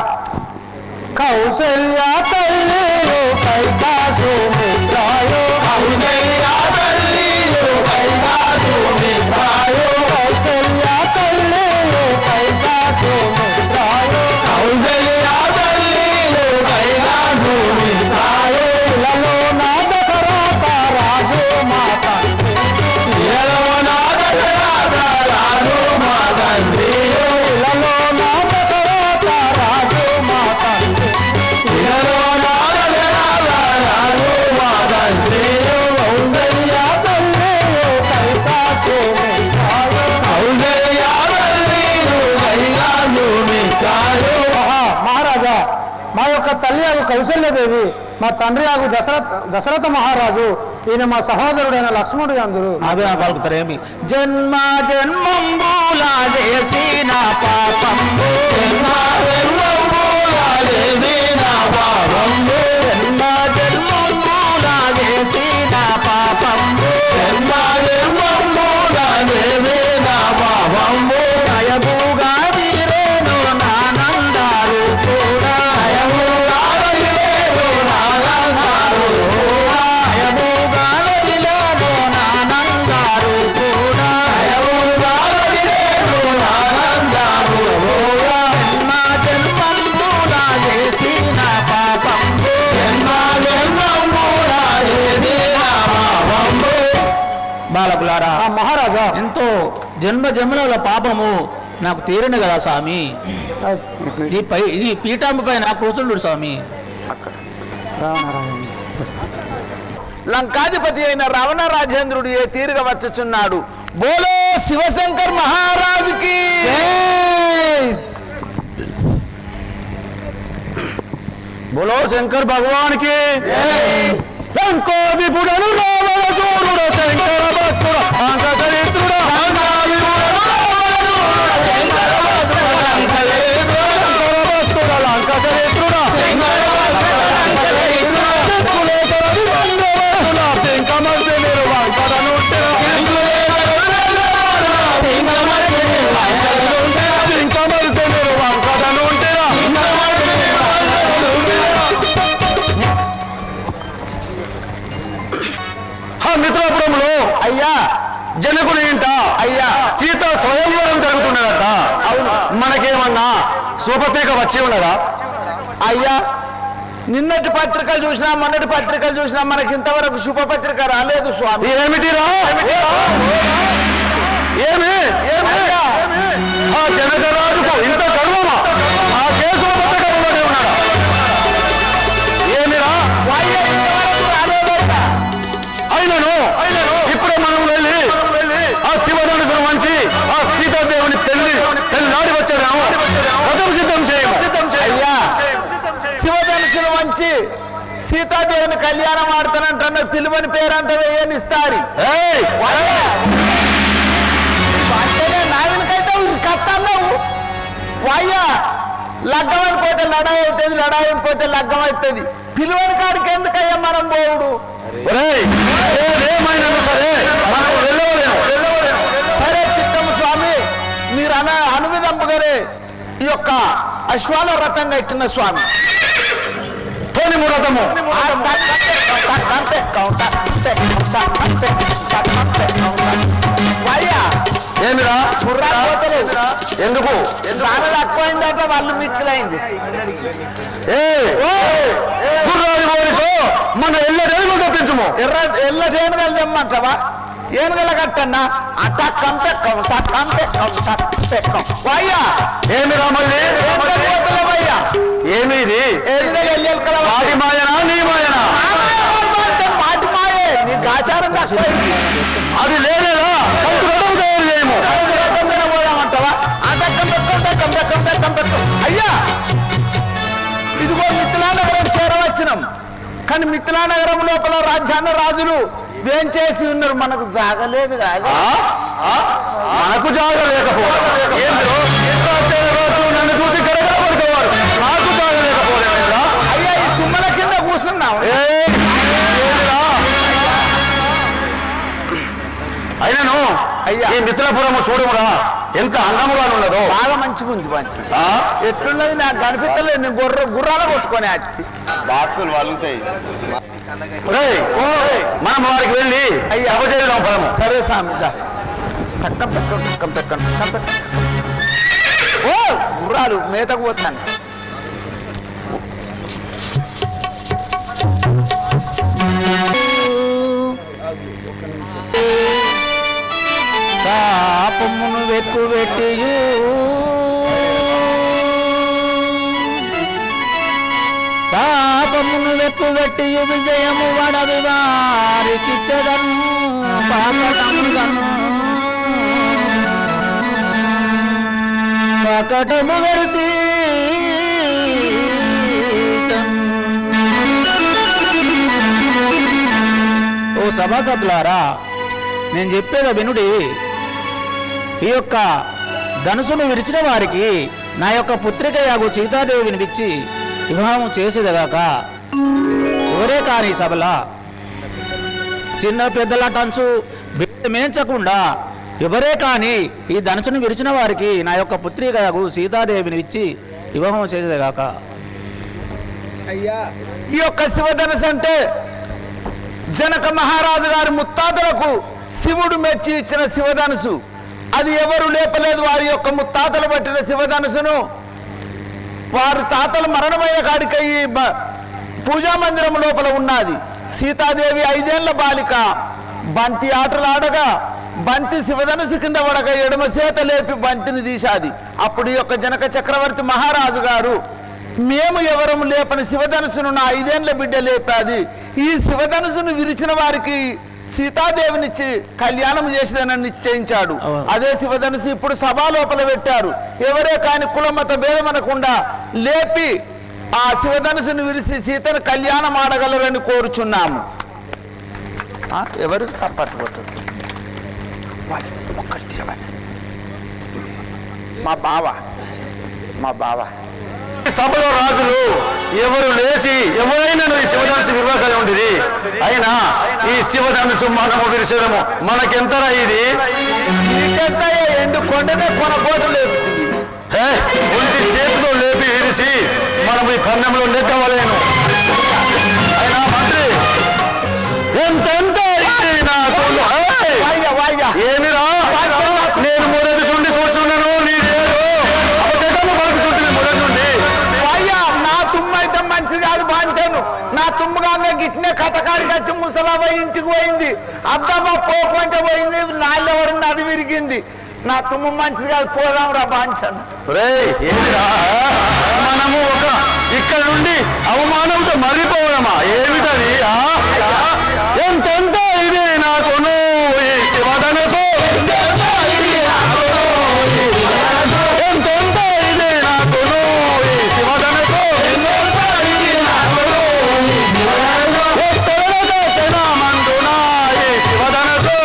కౌసల్య తల్లియు కైకాసు మిత్రాయు, కౌసల్య తల్లియు కైకాసు మిత్రాయు, కౌసల్య తల్లియు కైకాసు మిత్రాయు, కౌసల్య తల్లియు కైకాసు మిత్రాయు, ఇలలో నా దశరథ రాజు మా తండ్రి, ఇలలో నా దశరథ రాజు మా తండ్రి, ఇలలో నా దశరథ రాజు మా తండ్రి, ఇలలో నా దశరథ రాజు మా తండ్రి, కౌసల్య తల్లియు కైకాసు మిత్రాయు, కౌసల్య తల్లియు కైకాసు మిత్రాయు. మహారాజా, మా యొక్క తల్లి ఆగు కౌశల్యదేవి, మా తండ్రి ఆగు దశరథ మహారాజు, ఈయన మా సహోదరుడైన లక్ష్మణుడు అందరు. అవే పలుకుతారేమి? జన్మ జన్మంబులా చేసిన పాపంబు, జన్మ జన్మంబులా బాలకులారా మహారాజా ఎంతో జన్మ జన్మల పాపము నాకు తీరను కదా స్వామి. ఇది పీఠంపై నా కూర్చుండు స్వామి. లంకాధిపతి అయిన రావణ రాజేంద్రుడు ఏ తీరుగా వచ్చుచున్నాడు. బోలో శివశంకర్ మహారాజుకి. బోలో శంకర్ భగవాన్ కి లంకోదిపుడను రావణ సూరుడ శంకర భక్తుడ అంకచరిత్రుడ మిత్రాపురంలో అయ్యా జనకుని ఇంట అయ్యా సీత స్వయంవరం జరుగుతున్నదట. అవును. మనకేమన్నా శుభపత్రిక వచ్చి ఉన్నదా? అయ్యా నిన్నటి పత్రికలు చూసినా మొన్నటి పత్రికలు చూసినా మనకి ఇంతవరకు శుభపత్రిక రాలేదు స్వామి. ఏమిటిరా? ఏమి ఆ జనకరాజుకు ఇంత గర్వమా? ఆ కేసు పత్రికలోనే ఉన్నాడా? ఏమిరా? అయినను ఇప్పుడే మనం వెళ్ళి ఆ శివధనుసును వంచి ఆ సీతాదేవుని పెళ్ళాడి వచ్చాము. రథం సిద్ధం చేయము. అయ్యా శివధనుసును వంచి సీతాదేవిని కళ్యాణం ఆడుతానంటున్న పిలువని పేరంట వేయనిస్తారి. నాయనకైతే కట్టన్నావు వాయ్యా. లగ్గం అయిపోతే లడాయి అవుతుంది, లడాయి అయిపోతే లగ్గం అవుతుంది. పిలువని కాడికి ఎందుకయ్యా మనం పోవుడు? సరే చిత్తము స్వామి, మీరు అనువిధంపుగానే ఈ యొక్క అశ్వాల రథంగా ఇచ్చిన స్వామి. పోని రథము ఏమిరా? ఎందుకు రానలు ఎక్కువైందట, వాళ్ళు మిక్కులైంది. గుర్రాది పోలీసు మన ఎల్లడేళ్ళు తప్పించము. ఎల్ల ఏనుగలు తెమ్మంటావా? ఏనుగల కట్టన్నా టక్కం పెక్కం టక్కం పెక్కం టక్కం పెక్కం. వాయ్యా ఏమిరా మళ్ళీ? వయ్యా ఏమి ఇది? ఏనుగలు ఎల్లెలకల వాటి మాయనా నీ మాయనా? మాటి మాయే, నీ గాచారం తక్కువైంది. అది లేనేదా? కంచు రథం తయారు చేయము. రథం మీద పోదామంటావా? ఆ టక్కం పెక్కం టక్కం పెక్కం టక్కం పెక్కం. అయ్యా ఇదిగో మిథిలానగరం చేరవచ్చినాం. కానీ మిథిలానగరం లోపల రాజ్యాన్న రాజులు వేంచేసి ఉన్నారు. మనకు జాగలేదు కాదు. మనకు జాగ లేకపోవడం ఏందో? నన్ను చూసి గడగడ పడుకోవారు. నాకు జాగ లేకపోలేదా? అయ్యా ఈ తుమ్మల కింద కూర్చున్నాం. అయినను అయ్యా ఈ మిత్రపురము చూడమురా ఎంత అందముగా ఉన్నదో. బాగా మంచిగా ఉంది. మంచి ఎట్లున్నది నాకు కనిపించలేదు. నేను గుర్రాల కొట్టుకొని బాక్సులు వాలుతాయి. మనం వారికి వెళ్ళి అపచేద్దాం ఫలము. సరే సామిద్దా పక్కం పక్కం పక్కం పక్కం పక్కం. ఓ గుర్రాలు మేతకు పోతాను. పాపమును వెక్కువెట్టియు పాపమును వెక్కువెట్టియు విజయము వడవి వారికిచ్చదను పాపటముగను పకటము వెరిసి ఓ సభాసదులారా, నేను చెప్పేది వినుడి. ఈ యొక్క ధనుసును విరిచిన వారికి నా యొక్క పుత్రిక యాగు సీతాదేవిని విచ్చి వివాహం చేసేదిగాక. ఎవరే కాని సభల చిన్న పెద్దల టన్సు మేంచకుండా ఎవరే కాని ఈ ధనుసును విరిచిన వారికి నా యొక్క పుత్రిక యాగు సీతాదేవిని ఇచ్చి వివాహం చేసేదిగాక. అయ్యా ఈ యొక్క శివధనుసు అంటే జనక మహారాజు గారి ముత్తాతలకు శివుడు మెచ్చి ఇచ్చిన శివధనుసు. అది ఎవరు లేపలేదు. వారి యొక్క ముత్తాతలు పట్టిన శివధనుసును వారి తాతలు మరణమైన కాడికి ఈ పూజా మందిరం లోపల ఉన్నది. సీతాదేవి 5 ఏళ్ల బాలిక బంతి ఆటలాడగా బంతి శివధనుసు కింద పడగా ఎడమ చేత లేపి బంతిని తీశాది. అప్పుడు ఈ యొక్క జనక చక్రవర్తి మహారాజు గారు, మేము ఎవరము లేపని శివధనుసును నా 5 ఏళ్ల బిడ్డ లేపాది. ఈ శివధనుసును విరిచిన వారికి సీతాదేవినిచ్చి కళ్యాణం చేసేదని నిశ్చయించాడు. అదే శివధనుసు ఇప్పుడు సభా లోపల పెట్టారు. ఎవరే కాని కులమత భేదమనకుండా లేపి ఆ శివధనుసును విరిసి సీతను కళ్యాణం ఆడగలరని కోరుచున్నాము. ఎవరికి సపోర్ట్ కొట్టదు? మా బావ సభలో రాజులు ఎవరు లేచి ఎవరైనా ఈ శివధనుసు విరవకలి ఉండేది. అయినా ఈ శివధనుసు మనము విరిచడము మనకెంతరా ఇది? ఎండు కొండనే కొనబోటు లేపుతుంది. ఒంటి చేతిలో లేపి విరిచి మనం ఈ పందెంలో నెగ్గవలేను. అయినా మంత్రి ఎంతెంత ఏమిరా, నేను మొదటి నుండి చూచున్నాను, నీదేదో అవసరము పలుకు చుట్టిన మొదటి నుండి. నా తుమ్ము అయితే మంచిది కాదు బాంచాను. నా తుమ్ముగా గిట్నే కథకాడికి వచ్చి ముసలాబాయి ఇంటికి పోయింది. అద్దమ్మా పోకు అంటే పోయింది, నాళ్ళెవరు నది విరిగింది. నా తుమ్ము మంచిది కాదు, పోదాం రా బాంచాను. మనము ఒక ఇక్కడ నుండి అవమానంతో మర్రిపోవడమా ఏమిటది? ఎంతెంత ఇదే నాకును ఈ శివధనుసు, ఎంతెంత ఇదే నాకును ఈ శివధనుసు. మందునా ఈ శివధనుసు,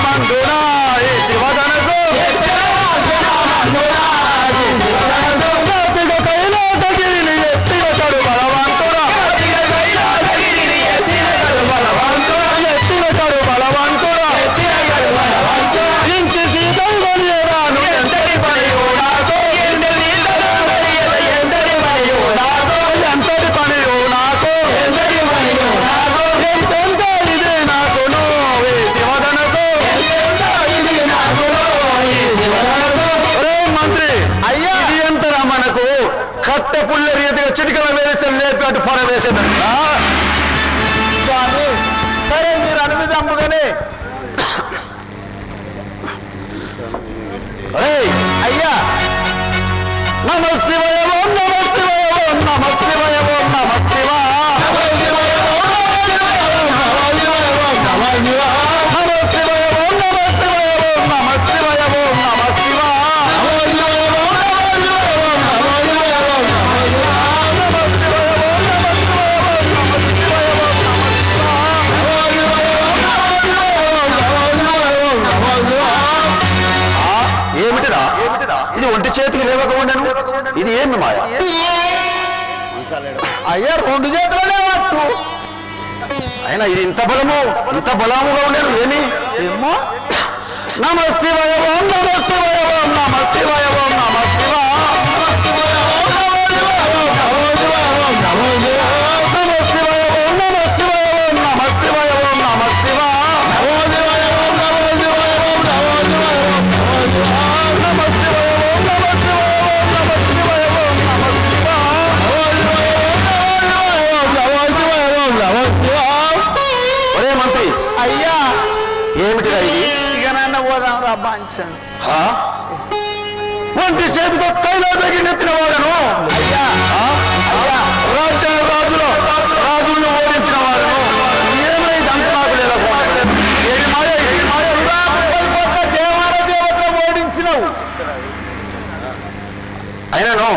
మందునా ఈ శివధనుసు. కైలాసగిరిని ఎత్తినతడు బలవంతుడా, ఎత్తినతడు బలవంతుడా. ఇంటి సీతల్ని రాను ఎంతటి పనియో నాతో, ఎంతటి పనియో నాతో. ఎంతెంత ఇదే నాకును ఈ శివధనుసు. మంత్రి అయ్యా, ఇది ఎంతరా మనకు? కట్టె పుల్ల రీతిగా చిటికల వేసి లేపి అటు పరవేసేదంట. స్వామి సరే మీరు అనువిధంగానే. అయ్యా నమస్తివయ ఓం నమస్తివయ ఓం నమస్తివయ ఓం నమస్తివ నమస్తివయ ఓం నమస్తివయ ఓం నమస్తివయ ఓం నమస్తివ. ఏమిటిరా ఇది? ఒంటి చేతికి లేవక ఉండను, ఇది ఏమి మాయ? అయ్యా 2 చేతులనే పట్టు. అయినా ఇది ఇంత బలముగా ఉండేది ఏమి? ఏమో నమస్తివయ ఓం నమస్తివయ ఓం నమస్తివయ ఓం నమస్తివ నమస్తివయ ఓం నమస్తివయ ఓం నమస్తివ ఒరే మంత్రి, అయ్యా ఏమిటిరా ఇది? ఇక నన్ను పోదాం రా బాంచాను. ఒంటి చేతితో కైలాసకి నెత్తిన వాడను. అయ్యా రాజులను ఓడించిన వాడను. ఏమైంది అంత నాకు లేదా? ఏమి మాయ ఇది? 30 కోట్ల దేవతలు ఓడించినవు. అయినను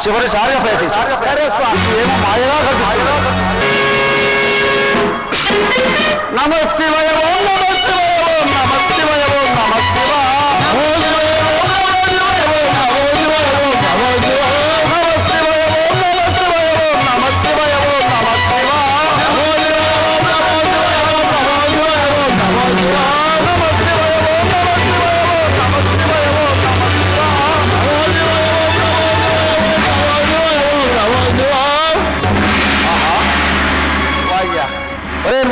చివరిసారిగా ప్రయత్నించు. సరే స్వామి. ఏమో మాయగా కనిపిస్తుంది. నమస్తివయ ఓం నమస్తివయ ఓం నమస్తివయ ఓం నమస్తివ నమస్తివయ ఓం నమస్తివయ ఓం నమస్తివ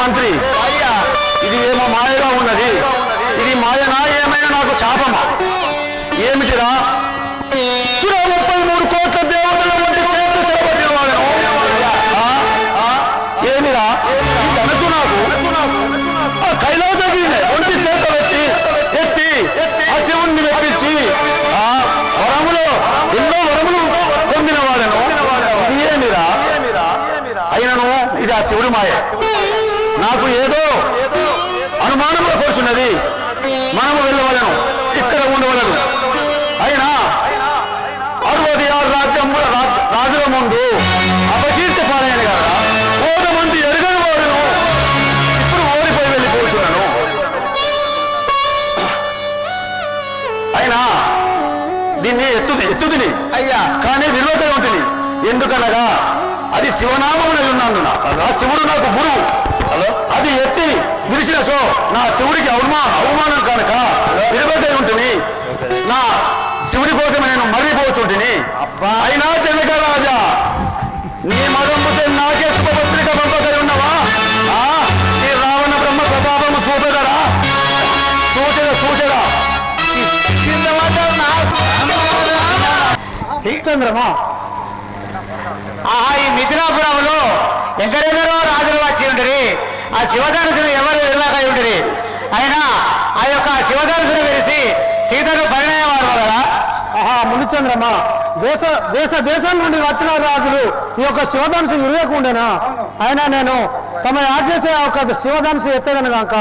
మంత్రి, అయ్యా ఇది ఏమో మాయగా శివుడు మాయ. నాకు ఏదో అనుమానంగా కూర్చున్నది. మనము వెళ్ళవలను, ఇక్కడ ఉండవలను. అయినా 66 రాజుల ముందు అపకీర్తి పాలైన కదా 100 మంది ఎరుగని వాడును ఇప్పుడు ఓడిపోయి వెళ్ళిపోతున్నాను. అయినా దీన్ని ఎత్తుదిని అయ్యా, కానీ విరోధం ఉంటుంది. ఎందుకనగా అది శివనామమునై ఉన్నందున ఆ శివుడు నాకు గురువు. అది ఎత్తి విరిచిన సో నా శివుడికి అవమానం కనుక విరోధం ఉంటుంది. నా శివుడి కోసం నేను మర్రిపోతుంటిని. అయినా జనక రాజా, నీ మగం హుసేన్ నాకే శుభపత్రిక పంపకై ఉన్నవా? నీ రావణ బ్రహ్మ ప్రతాపము చూపెదరా? సూచరా చంద్రమా, ఈ మిథునాపురంలో ఎందరెందరో రాజులు వచ్చి ఉంటరి. ఆ శివధనుసును ఎవరు ఎదురాకై ఉంటరి. అయినా ఆ యొక్క శివధనుసును వెలిసి సీతను పరిణయవారు కదా. మునిచంద్రమా, దేశాల నుండి వచ్చిన రాజులు ఈ యొక్క శివధనుసు విరవకుండేనా? అయినా నేను తమ ఆజ్ఞసే ఒక శివధనుసు ఎత్తేదను కాక.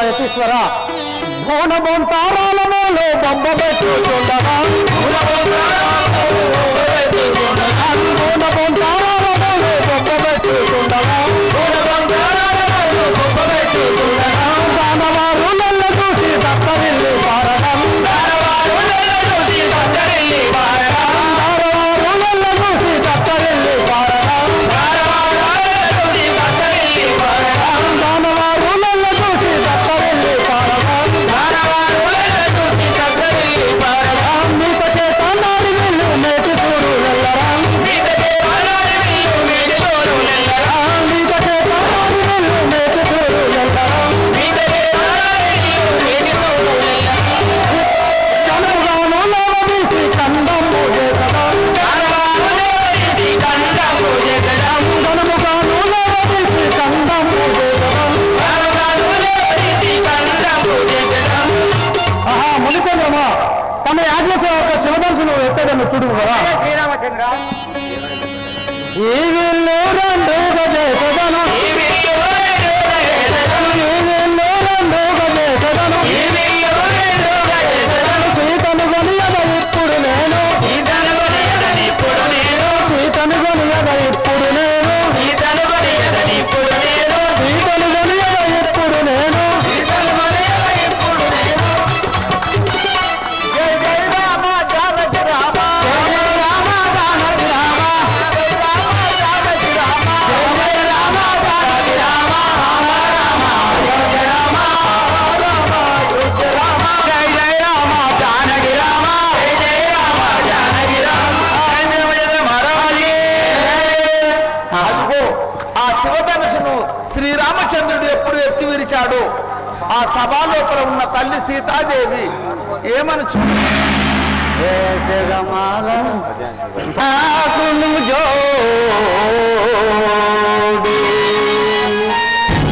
యతీశ్వర, భోన బొంతారాలలో బొమ్మ పెట్టుకుండగా దానవారులలో చూసి దత్తరిల్లి పారడం దానవారులలో చూసి దత్తరిల్లి పారడం మీత చేత నాడి వెళ్ళు నేటి చూడు వెళ్ళరా. మీత చేత నాడి వెళ్ళు నేటి చూడు వెళ్ళరా. కనుగాను లేవదీసి కందము చేసడం. కనుగాను లేవదీసి కందము చేసడం. మునిచంద్రమా, తమ ఆజ్ఞ ఒక శివధనుసును ఎత్తడను చూడు కదా. శ్రీరామచంద్ర, ఈ వీళ్ళు రెండుగా చేసదను, ఈ వీళ్ళు రెండుగా చేసదను. సీతను కొనియద ఇప్పుడు నేను, సీతను కొనియద ఇప్పుడు నేను. జయ జయ రామ జానకి రామ, జయ జయ రామ జానకి రామ, జయ జయ రామ జానకి రామ, జయ జయ రామ జానకి రామ, రామ రామ అయోధ్య రామ, రామ అయోధ్య రామ, జయ జయ రామ జానకి రామ, జయ జయ రామ జానకి రామ, జయ జయ మహారాజే. అదిగో ఆ శివధనుసును శ్రీరామచంద్రుడు ఎప్పుడు ఎత్తి విరిచాడు ఆ సభా లోపల ఉన్న తల్లి సీతాదేవి ఏమని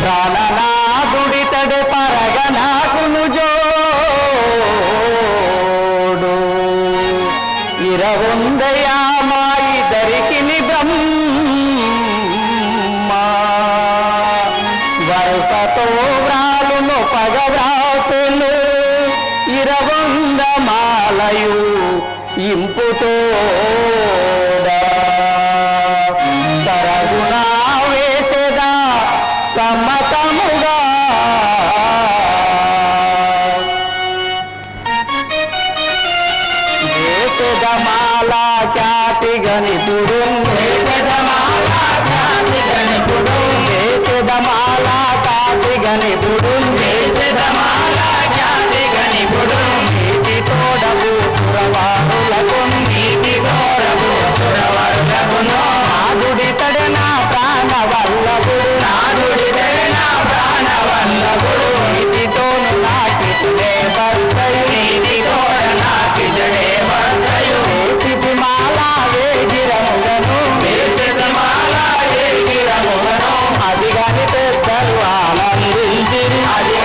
ప్రాణనాథుడి తడే పరగనాకును జోడు ఇరవుందయా మా ఇద్దరికి బ్రహ్మ వరసతో వ్రాలును పగవ్రాసెను ఇరవంద మాలయు ఇంపుతో సరగునా వేసెదా సమ్మతముగా వేసెదమాల ఖ్యాతి గణితుడు, వేసెదమాల ఖ్యాతి గణితుడు, వేసెదమాల ఖ్యాతి గణితుడు, వేసెదమాల ఖ్యాతి గణితుడు. నీతి తోడవు సురవారులకు, నీతి తోడవు సురవారులకును. నాదుడి తడ నా ప్రాణ వల్లభుడు, నాదుడి తడ నా ప్రాణ వల్లభుడు. నీతితోను నాకితుడే భర్తయు, నీతి తోడ నాకితుడే భర్తయు. వేసిటి మాల వేగిరములను, వేసిటి మాల వేగిరములను. అది గని పెద్దలు ఆనందించిరి, అది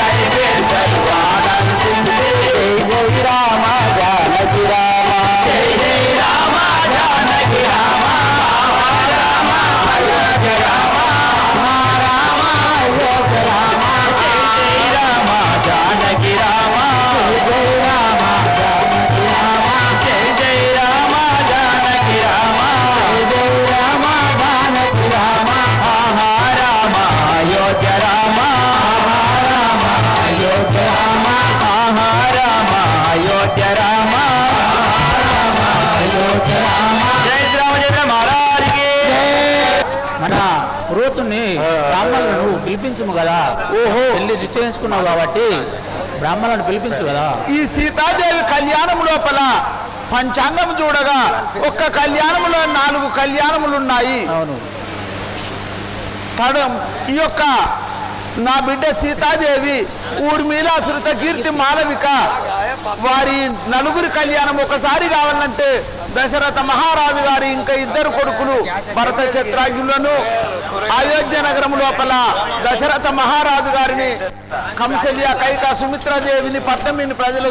పురోహితుని బ్రాహ్మణులను నువ్వు పిలిపించుము కదా. ఓహో, పెళ్లి నిశ్చయించుకున్నావు కాబట్టి బ్రాహ్మణులను పిలిపించు కదా. ఈ సీతాదేవి కళ్యాణం లోపల పంచాంగం చూడగా ఒక్క కళ్యాణములో 4 కళ్యాణములు ఉన్నాయి. అవును. ఈ యొక్క నా బిడ్డ సీతాదేవి, ఊర్మిళ, శృత కీర్తి, మాలవిక వారి 4 కళ్యాణం ఒకసారి కావాలంటే దశరథ మహారాజు గారి ఇంకా 2 కొడుకులు భరత చక్రాగ్యులను అయోధ్య నగరం లోపల దశరథ మహారాజు గారిని కంసల్య, కైక, సుమిత్రాదేవిని పట్టమిని ప్రజల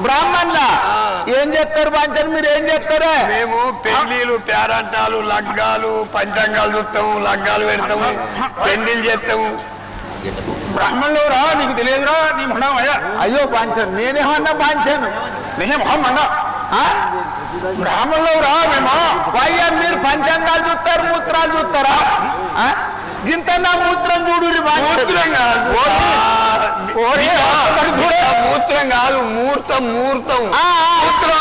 బ్రాహ్మణుల ఏం చేస్తారు పంచని? మీరు ఏం చేస్తారా? మేము పెళ్లిలు, పేరంటాలు, లగ్గాలు, పంచాంగాలు చూస్తాము, లగ్గాలు పెడతాము, పెళ్లిళ్ళు చేస్తాము. బ్రాహ్మణులు రా, నీకు తెలియదురా? నీ మొండమయ్యా. అయ్యో పంచను, నేనేమన్నా పంచాను? నేనే మొహం మండ. బ్రాహ్మణులు రా మేము. అయ్యా మీరు పంచాంగాలు చూస్తారు, మూత్రాలు చూస్తారా? గింత నా మూత్రం చూడు. మూత్రం కాదు, మూత్రం కాదు, ముహూర్తం. మూర్తం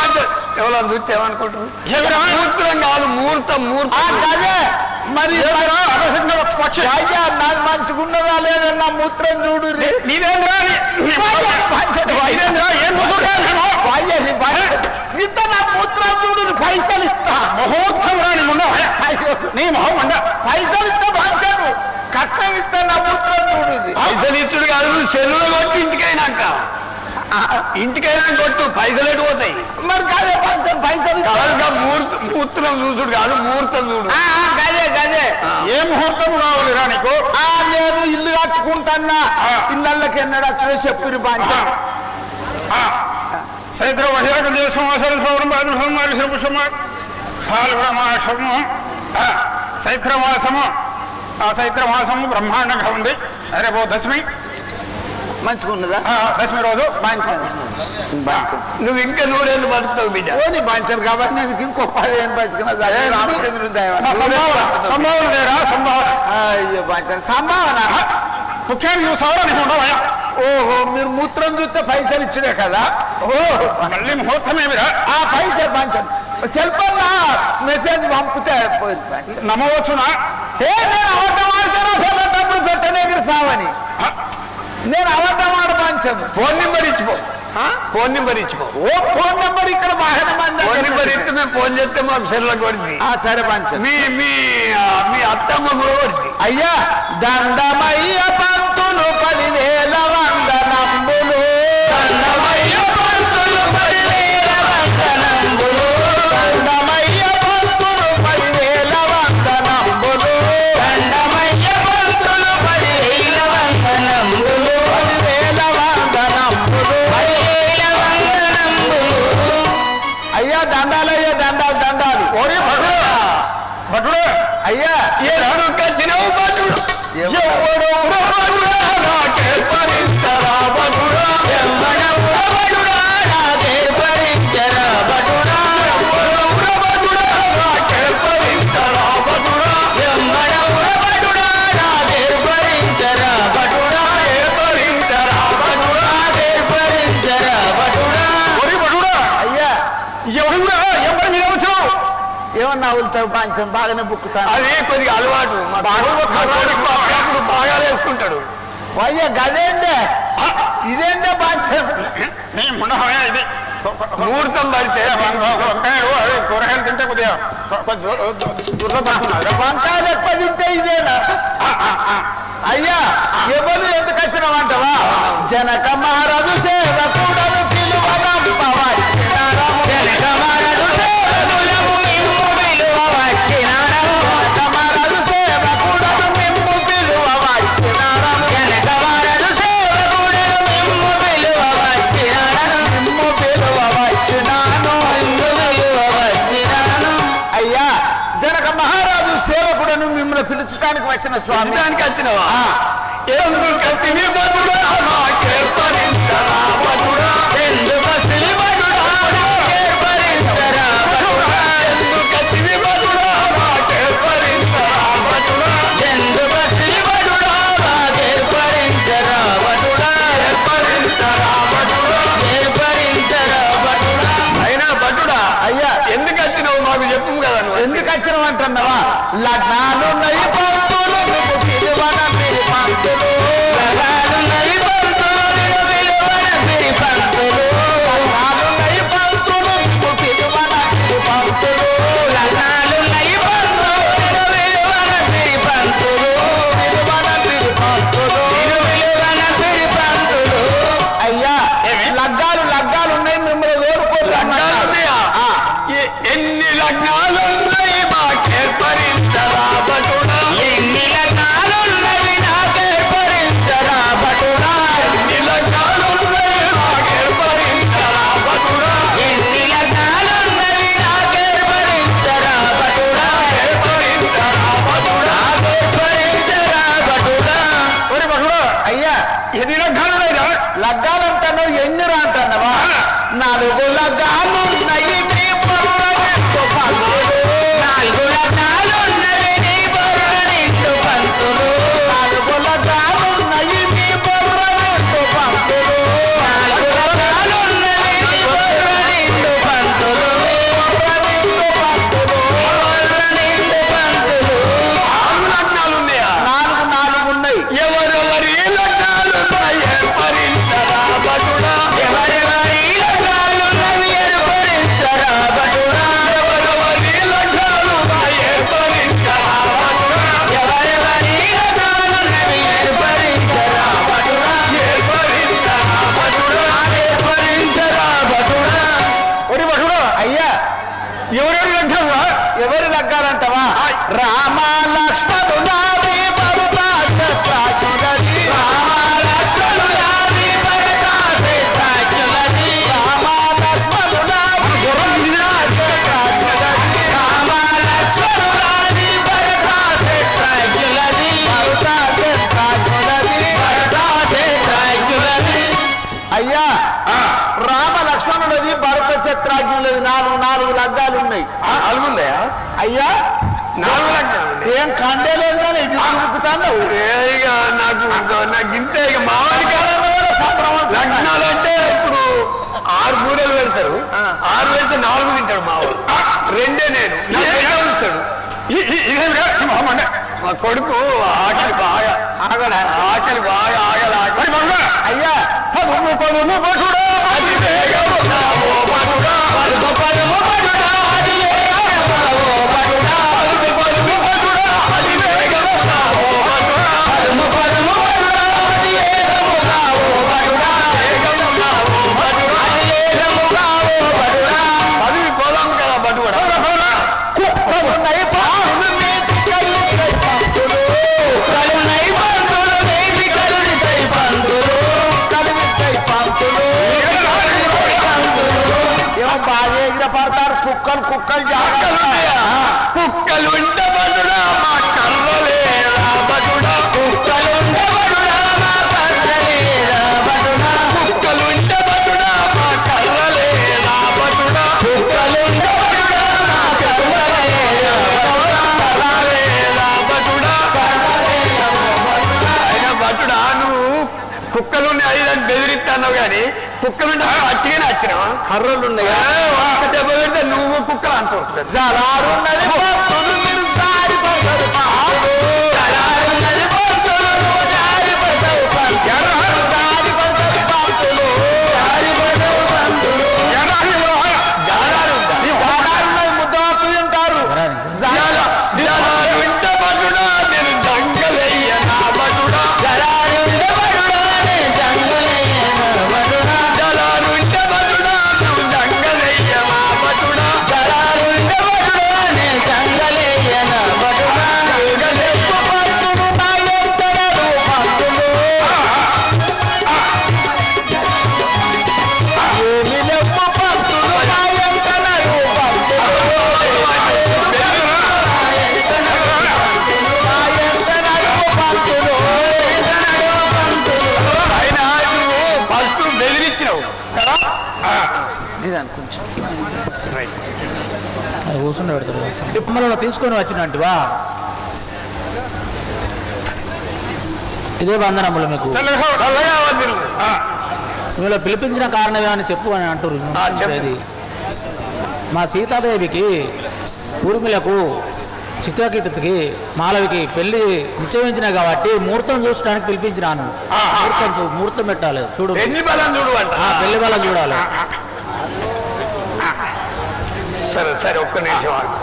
అంటే ఎవరో చూస్తే ఏమనుకుంటారు? మూత్రం కాదు, ముహూర్తం. అదే మరి అయ్యా నాకు మంచుకున్నదా లేదన్నా మూత్రం చూడు. ఇంత నా మూత్రం చూడు, పైసలు ఇస్తా. ముహూర్తం రాని నీ మొహం అండ. పైసలు ఇస్తా పంచాను, కష్టం ఇస్తా. నా మూత్రం చూడు. పైసలు ఇచ్చుడు కాదు, సెల్లులో కొట్టు. ఇంటికైనా కొట్టు, పైసలు ఎటు పోతాయి? మరి కాదే పంచాను, పైసలు మూత్రం చూసుడు కాదు, ముహూర్తం చూడు. గదే ఏ ముహూర్తం కావాలిరా నీకు? నేను ఇల్లు కట్టుకుంటాన్నా, ఇళ్ళకి ఎన్నడా చెప్పురు పంచా. చైత్ర వహిరాకం దేశం చైత్రమాసము. ఆ చైత్రమాసము బ్రహ్మాండంగా ఉంది. రేపు దశమి, మంచిగున్నదా? దశమి రోజు పంచను. నువ్వు ఇంకా 100 ఏళ్ళు బతుకుతావు బిడ్డ. ఓని పంచను కాబట్టి నేను ఇంకో 10 ఏళ్ళు బతుకున్నా. రామచంద్రుడు సంభావన లేరా? సంభావన. అయ్యో పంచను సంభావన. ముఖ్యాన్ని చూసావరా? నీకు ఉండవా? ఓహో, మీరు మూత్రం చూస్తే పైసలు ఇచ్చినే కదా. మళ్ళీ ముహూర్తమేమిరా? ఆ పైసలు పంచను. సెల్ ఫోన్ మెసేజ్ పంపితే నమ్మవచ్చునా? నేను అబద్ధం ఆడుతున్నా. పిల్లటప్పుడు పెట్టనే సావని నేను అబద్ధం ఆడ పంచను. ఫోన్ నెంబర్ ఇచ్చిపో. ఫోన్ నెంబర్ ఇచ్చిపో. ఓ ఫోన్ నెంబర్ ఇక్కడ వాహన మంది. ఫోన్ నెంబర్ ఇస్తే మేము ఫోన్ చేస్తే మాకు సెల్లకు పడింది. సరే పంచను. మీ అత్తమ్మ కూడా పడింది. అయ్యా దండమయ్య పంతులు అయ్యా ఎందుకొచ్చినవు భటుడు ఎవడో భటుడా నాకే భరించరా భటుడా ఎవడో భటుడా నాకే భరించరా భటుడా ఎవడో భటుడా నాకే భరించరా భటుడా ఎవడో భటుడా నాకే భరించరా భటుడా భరించరా భటుడా భరించరా భటుడా ఒరి భటుడా అయ్యా ఎవడురా ఎవరి మీద వచ్చావు ఏమన్నా ఉల్తా పాంచం బాగానే బుక్కుతాను అది కొద్దిగా అలవాటు అప్పుడు బాగా వేసుకుంటాడు అయ్యా గదేందే ఇదేందే పాంచం ఇది ముహూర్తం పడితే కూరగాయలు తింటే కొద్దిగా వంకాయలు ఎక్కువ తింటే ఇదేనా అయ్యా ఎవరు ఎందుకు వచ్చినావంటవా జనక మహారాజు సేవకుడను పిలువనంపవచ్చినారము. జనక మహారాజు సేవకుడను మిమ్ము పిలువవచ్చినారము. జనక మహారాజు సేవకుడను మిమ్ము పిలువవచ్చినారము. జనక మహారాజు సేవకుడను మిమ్ము పిలువవచ్చినారము. మిమ్ము పిలువవచ్చినాను. మిమ్ము పిలువవచ్చినాను. అయ్యా జనక మహారాజు సేవకుడను మిమ్మల్ని పిలుచడానికి వచ్చిన స్వామి దానికి వచ్చినవా ఎందుకస్తివి బదుడా నాకే భరించరా బదుడా ఎందుకస్తివి బదుడా నాకే భరించరా బదుడా ఎందుకస్తివి బదుడా నాకే భరించరా బదుడా ఎందుకస్తివి బదుడా నాకే భరించరా బదుడా భరించరా బదుడా భరించరా బదుడా అయినా బదుడా అయ్యా ఎందుకు వచ్చినావు మాకు చెప్పు కదా నువ్వు ఎందుకు వచ్చినవంటున్నావా లగ్నాలు నై పంతులు నువ్వు పిలువన పిలి పంతులు లగ్నాలు నై పంతులు నువ్వు పిలువన పిలి పంతులు లగ్నాలు నై పంతులు నువ్వు పిలువన పిలి పంతులు లగ్నాలు నై పంతులు నువ్వు పిలువన పిలి పంతులు పిలువన పిలి పంతులు పిలువన పిలి పంతులు అయ్యా లగ్గాలు ఉన్నాయి మిమ్మల్ని లగ్నాలున్నాయా? ఎన్ని లగ్నాలున్నాయి మాకే భరించరా బటుడా ఎన్ని లగ్నాలున్నవి నాకే భరించరా బటుడా ఎన్ని లగ్నాలున్నాయి మాకే భరించరా బటుడా ఎన్ని లగ్నాలున్నవి నాకే భరించరా బటుడా భరించరా బటుడా నాకే భరించరా బటుడా ఒరే బటుడా అయ్యా ఎన్ని లగ్నాలున్నాయిరా లగ్గాలంటాను ఎన్నిరా అంటున్నావా 4 లగ్గాలున్నాయి నీ బుర్రనిండు పంతులు 4 లగ్నాలున్నవి నీ బుర్రనిండు పంతులు 4 లగ్గాలున్నాయి నీ బుర్రనిండు పంతులు 4 లగ్గాలున్నవి నీ బుర్రనిండు పంతులు బుర్రనిండు పంతులు బుర్రనిండు పంతులు 6 లగ్నాలున్నాయా 4 ఉన్నాయి ఎవరెవరి లగ్నాలున్నాయే భరించరా బటుడా ఎవరెవరి లగ్నాలున్నవి ఏర్పరించరా బటుడా ఎవరెవరి లగ్నాలున్నాయే భరించరా బటుడా ఎవరెవరి లగ్నాలున్నవి ఏర్పరించరా బటుడా భరించరా బటుడా ఏర్పరించరా బటుడా ఒరే బటుడా అయ్యా ఎవరెవరి లగ్నాలురా ఎవరి లగ్గాలంటవా రామ లక్ష్మణులాది భరతాశత్రాసులది రామ లక్ష్మణులాది భరతాశత్రాసులది రామ లక్ష్మణులాది భరతాశత్రాసులది రామ లక్ష్మణులాది భరతాశత్రాసులది భరతాశత్రాసులది భరతాశత్రాసులది అయ్యా రామ లక్ష్మణులది భరత చత్రాజ్ఞులది 4 లగ్గాలు ఉన్నాయి 4 ఉన్నాయా అయ్యా 4 లగ్నాలు ఏం కండే లేదు కానీ ఇది చూపుతాను ఇక నాకు ఇంతే ఇక మామూలు కాలంలో కూడా సంభ్రమం లగ్నాలు అంటే ఇప్పుడు 6 బూరెలు పెడతారు 6 పెడితే 4 తింటాడు మావాడు 2 నేను ఉంచుతాడు మా కొడుకు ఆకలి బాగా ఆగడా ఆకలి బాగా ఆగల అయ్యా పదుము పటుడా అది వేగముగా ఓ పటుడా పదుము పటుడా అది వేగముగా ఓ పటుడా పదుము పటుడా అది వేగముగా ఓ పటుడా పదుము పటుడా అది వేగముగా ఓ పటుడా వేగముగా ఓ పటుడా అది వేగముగా ఓ పటుడా పదివి పోదాం కదా పటుడా కలునై పంతులు కుక్కలు కుక్కలు కుక్కలుంటే బడుడా మా కర్రలేరా బడుడా కుక్కలుంటే బడుడా మా కర్రలేరా బడుడా కుక్కలుంటే బడుడా మా కర్రలేరా బడుడా కుక్కలుంటే బడుడా మా కర్రలేరా బడుడా అయినా బడుడా నువ్వు కుక్కలుండి ఐదని బెదిరిస్తాన్నావు కానీ కుక్కలుంటే అట్టిగానే వచ్చినావా కర్రలు ఉన్నాయి దెబ్బ పెడితే నువ్వు కుక్కలు అంటూ ఉంటుంది జలారున్నది భక్తులు మీరు జారి పడతారు జలారున్నది భక్తులు నువ్వు జారి పడతావు జారి పడతారు భక్తులు జారి పడతావు భక్తులు జలారున్నది ముద్దవాకు తింటారు జలారుంటే బడుడా నేను దంగలయ్యనా బడుడా జలారుంటే బడుడా నేను దంగలయ్యనా బడుడా జలారుంటే బడుడా నువ్వు దంగలయ్యనా బడుడా జలారుంటే బడుడా నేను దంగలయ్యనా బడుడా దంగలెప్పు భక్తులు నా ఎంతనరు భక్తులు ఏమి లెప్పు భక్తులు నా ఎంతనరు ఫస్ట్ బెదిరించినావు కదా అది కూర్చుండే పెడతారు తిప్పమలలో తీసుకొని వచ్చినట్టువా ఇదే బంధనములు మీకు చల్లగా వద్దు వీళ్ళు పిలిపించిన కారణం ఏమని చెప్పు అని అంటారు చెప్పు. ఇది మా సీతాదేవికి ఊర్మిలకు చిత్రకీర్తికి మాలవికి పెళ్లి నిశ్చయించినాయి కాబట్టి ముహూర్తం చూసడానికి పిలిపించినాను ముహూర్తం పెట్టాలి చూడు పెళ్లి బలం చూడు అంట పెళ్లి వాళ్ళని చూడాలి సరే సరే ఒక్క నిమిషం ఆగు.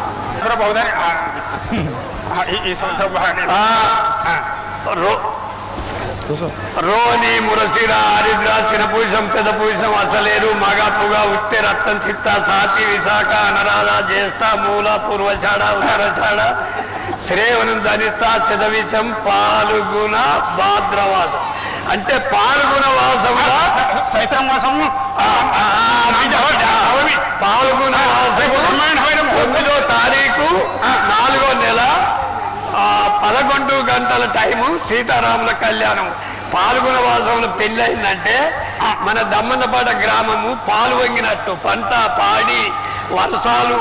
రోని మురసిర హరిద్ర చిరపూషం పెద్ద పూషం అసలేరు మగ పుగ ఉత్తే రక్తం చిత్త సాతి విశాఖ అనరాధ జ్యేష్ఠ మూల పూర్వషాఢ ఉత్తరషాఢ శ్రేవనం ధనిష్ట చదవిషం పాల్గొన భాద్రవాసం అంటే పాల్గొన వాసంలో చైత్ర మాసం పాల్గొన వాసం 9వ తారీఖు 4వ నెల 11 గంటల టైము సీతారాముల కళ్యాణం పాల్గొన వాసంలో పెళ్లి అయిందంటే మన దమ్మన్నపాట గ్రామము పాలు వంగినట్టు పంట పాడి వర్షాలు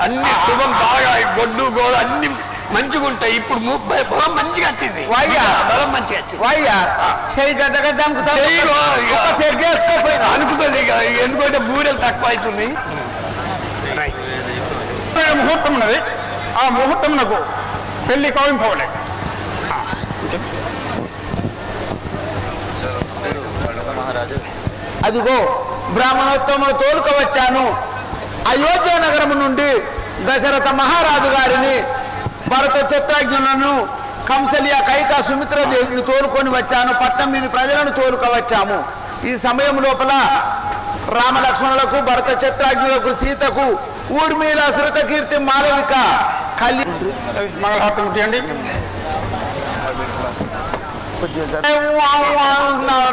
అన్ని శుభం బాగా గొడ్డు గోడ అన్ని మంచిగా ఉంటాయి ఇప్పుడు బలం మంచిగా వచ్చింది బలం మంచిగా వచ్చింది అనుకుంటుంది ఇక ఎందుకంటే బూరెలు తక్కువ అవుతుంది ముహూర్తం ఉన్నది ఆ ముహూర్తమునకు పెళ్లి కవింపవలే అదిగో బ్రాహ్మణోత్తములు తోలుక వచ్చాను అయోధ్య నగరం నుండి దశరథ మహారాజు గారిని భరత చిత్రాజ్ఞులను కంసలియ కైక సుమిత్రదేవిని తోలుకొని వచ్చాను పట్నం మీద ప్రజలను తోలుక వచ్చాము ఈ సమయం లోపల రామలక్ష్మణులకు భరత చిత్రాజ్ఞులకు సీతకు ఊర్మిళ శృతకీర్తి మాలవిక మంగళహారతం ఉంటండి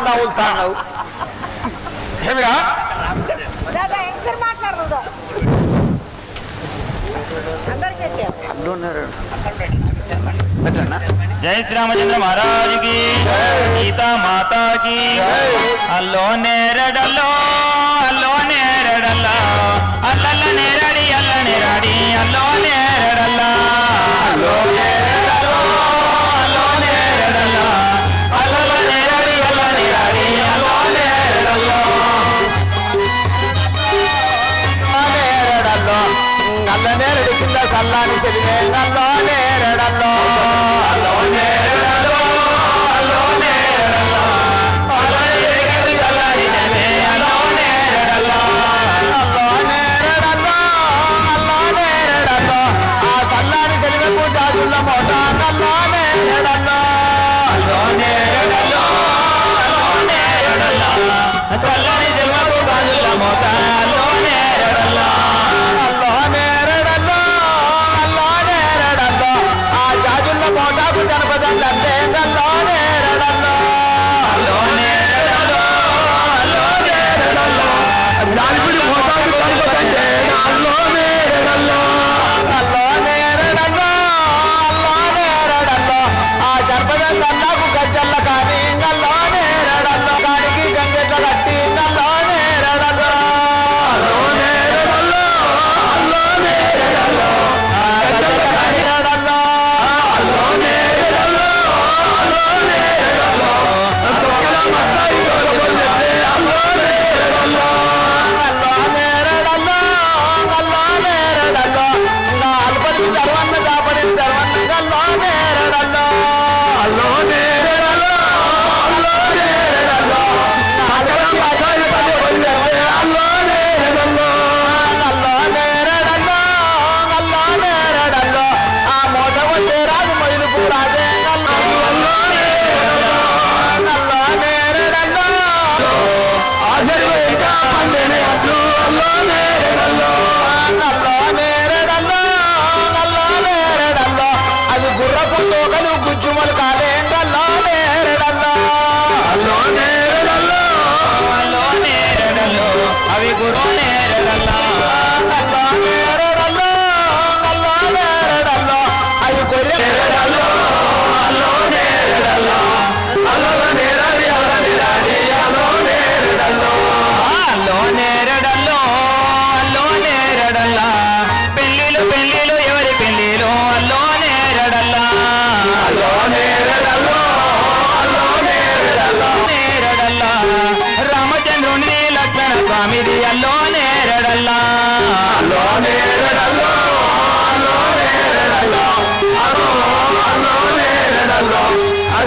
నవ్వుతాను ఏమిరా జై శ్రీరామచంద్ర మహారాజుకి సీతా మాతాకి అల్లో నేరడల్లో అల్లో నేరడల్లా అల్లల్ల నేరడి అల్ల నేరడి అల్లో నేరడల్లా అల్లో నేరడల్లో అల్లో నేరడల్లా అల్లల్ల నేరడి అల్ల నేరడి అల్లో నేరడల్లా నేరడల్లో నల్ల నేరడి కింద సల్లాని సెలిమే నల్లో నేరడల్లో అల్లో నేరడల్లో అల్లో నేరడల్లా అల్ల నేరడి అల్ల నేరడి అల్లో నేరడల్లా అల్లో నేరడల్లో అల్లో నేరడల్లో ఆ సల్లాని సెలిమే పూజాజుల్ల మోట నల్లో నేరడల్లో అల్లో నేరడల్లో అల్లో నేరడల్లా చల్లని జన్మకు గాజుల మోత అల్లో నేరడల్లా అల్లో నేరడల్లో అల్లో నేరడల్లో ఆ జాజుల్ల మోటాకు జనపదంటే అల్లో నేరడల్లో అల్లో నేరడల్లో అల్లో నేరడల్లా దాని మోటారు కనుక అల్లో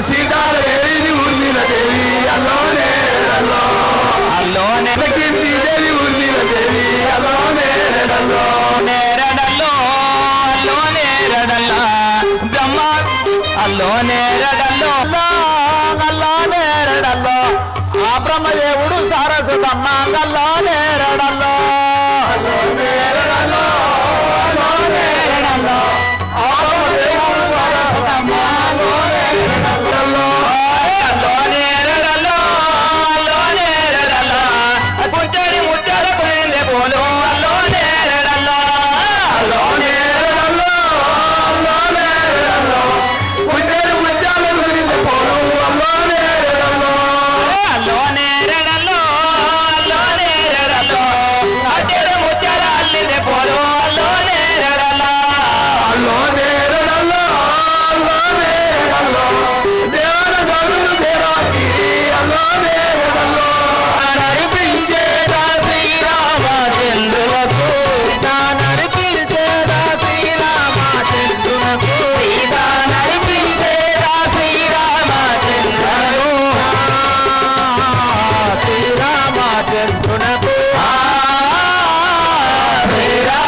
సీతాదేవి ఊర్మిళ దేవి అల్లో నేరడల్లో అల్లో కీర్తి దేవి ఊర్మిళ దేవి అల్లో నేరడల్లో నేరడల్లో అల్లో నేరడల్లా బ్రహ్మ అల్లో నేరడల్లో గల్లో నేరడల్లో ఆ బ్రహ్మదేవుడు సారస్వతమ్మ గల్లో నేరడల్లో నేరడల్లో అల్లో నేరడల్లో ఆ బ్రహ్మదేవుడు సారస్వతమ్మ అల్లో నేరడల్లో అల్లో నేరడల్లో అల్లో నేరడల్లా పుట్టడి ముట్టలకు వెళ్ళే పోలు అల్లో నేరడల్లా అల్లో నేరడల్లో అల్లో నేరడల్లో పుట్టెడు ముత్యాలు కురిసే పోలు అల్లో నేరడల్లో అల్లో నేరడల్లో అల్లో నేరడల్లో అట్టెడు ముత్యాల అల్లిందే పోలు అల్లో నేరడల్లా అల్లో నేరడల్లో అల్లో నేరడల్లో దేవన గౌరులు దేవాకి అల్లో నేరడల్లో నడిపించేదా శ్రీరామచంద్రులకు నడిపించేదా శ్రీరామచంద్రులకు నడిపించేదా శ్రీరామచంద్రులకు శ్రీరామచంద్రునకు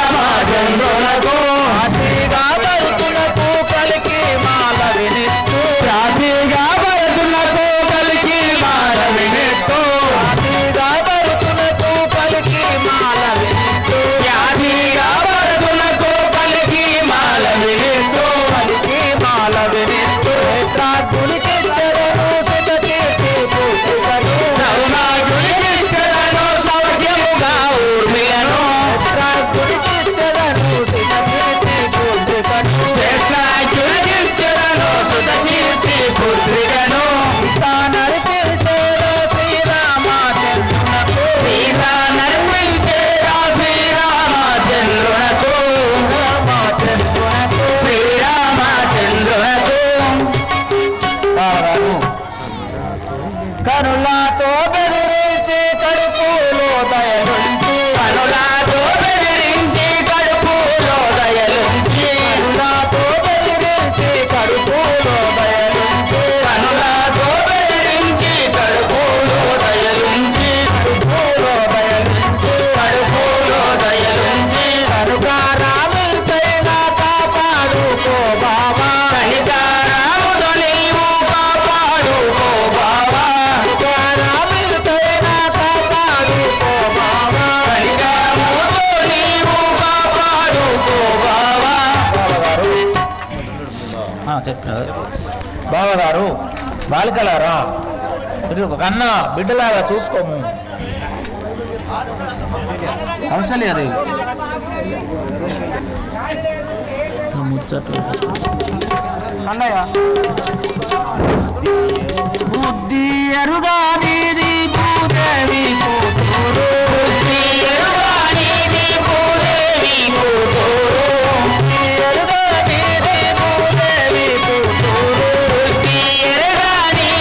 శ్రీరామచంద్రునకు అతిగా భరతునకు కలికి మాల వినిస్తూ అతిగా భరతునకు కలికి మాల వినిస్తూ అతిగా భరతునకు కలికి మాల వినిస్తూ అతిగా భరతునకు కలికి మాల వినిస్తూ కలికి మాల వినిస్తూ క్షేత్రాగ్నికి చెరను సుతకీర్తి పూర్తికను సౌనాగ్నికి చెరను సౌఖ్యముగా ఊర్మిలను క్షేత్రాగ్నికి చెరను సుతకీర్తి పూర్తికను క్షేత్రాగ్నికి చెరను సుతకీర్తి పూర్తికను తానర్పించేదా శ్రీరామచంద్రునకు శ్రీరామర్పించేదా శ్రీరామచంద్రునకు శ్రీరామచంద్రునకు కనులాతో బెదిరించి కడుపులో దయలుంచి కనులాతో బెదిరించి కడుపులో దయలుంచి కనులాతో బెదిరించి కడుపులో దయలుంచి కనులాతో బెదిరించి కడుపులో దయలుంచి కడుపులో దయలుంచి కడుపులో దయలుంచి కనుకారాములైనా కాపాడుకో బాబా కనికారాముతో నీవు కాపాడుకో బాబా కనికారాములైనా కాపాడుకో బాబా కనికారాముతో నీవు కాపాడుకో బాబా చెప్పినారు బావగారు బాలికలారా మీరు ఒక కన్న బిడ్డలాగా చూసుకోము కౌశల్యాదేవి ముచ్చట్లు అన్నయ్య బుద్ధి ఎరుగానిది భూదేవి కూతురు బుద్ధి ఎరుగానిది భూదేవి కూతురు బుద్ధి ఎరుగానిది భూదేవి కూతురు బుద్ధి ఎరుగానిది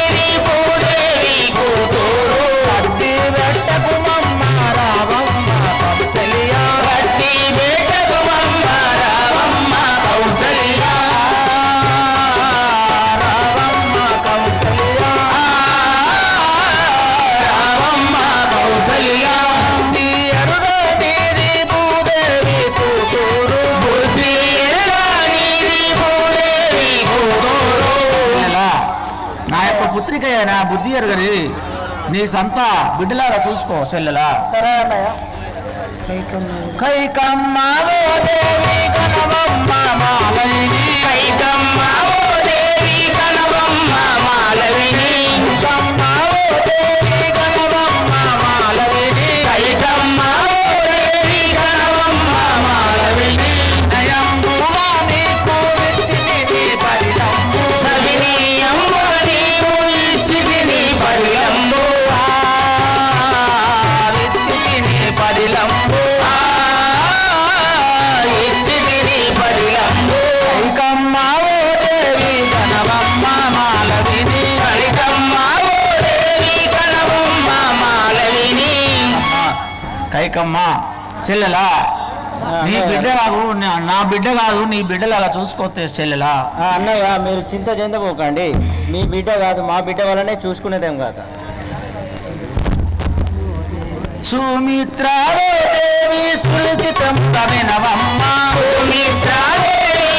భూదేవి కూతురు అట్టి వెట్టకు మమ్మ రావమ్మ కౌశల్యా వట్టి వేటకు మమ్మ రావమ్మ కౌసల్యా రావమ్మ కౌశల్యా రావమ్మ కౌసల్యా బుద్ధి ఎరుగానిది భూదేవి కూతురు బుద్ధి ఎరుగానిది భూదేవి కూతురు ఎలా? నా యొక్క పుత్రిక నా బుద్ధి ఎరగని నీ సంత బిడ్డలాగా చూసుకో చెల్లెలా సరే అన్నయ్య కైకమ్మ ఓ దేవి కనవమ్మ మాలవిని కైకమ్మ ఓ దేవి కనవమ్మ మాలవిని కైకమ్మ ఓ దేవి కనవమ్మ మాలవిని కైకమ్మ ఓ దేవి కనవమ్మ మాలవిని నయంబుగా నీకు ఇచ్చిని నీ పరిణంబు సవినీయంబు నీవు ఇచ్చితి నీ పరిలంబు ఇచ్చిని నీ పరిలంబు ఇచ్చితి నీ పరిలంబు కైకమ్మ ఓ దేవి కనవమ్మ మాలవిని కైకమ్మ ఓ దేవి కనవమ్మ మాలవిని కైకమ్మ చెల్లెలా నీ బిడ్డ కాదు నా బిడ్డ కాదు, నీ బిడ్డలాగా చూసుకోతే చెల్లెలా. అన్నయ్య మీరు చింత చెందపోకండి, మీ బిడ్డ కాదు మా బిడ్డ వల్లనే చూసుకునేదేం కాక. సుమిత్రావో దేవి సురుచితం వినవమ్మ, సుమిత్రాదేవి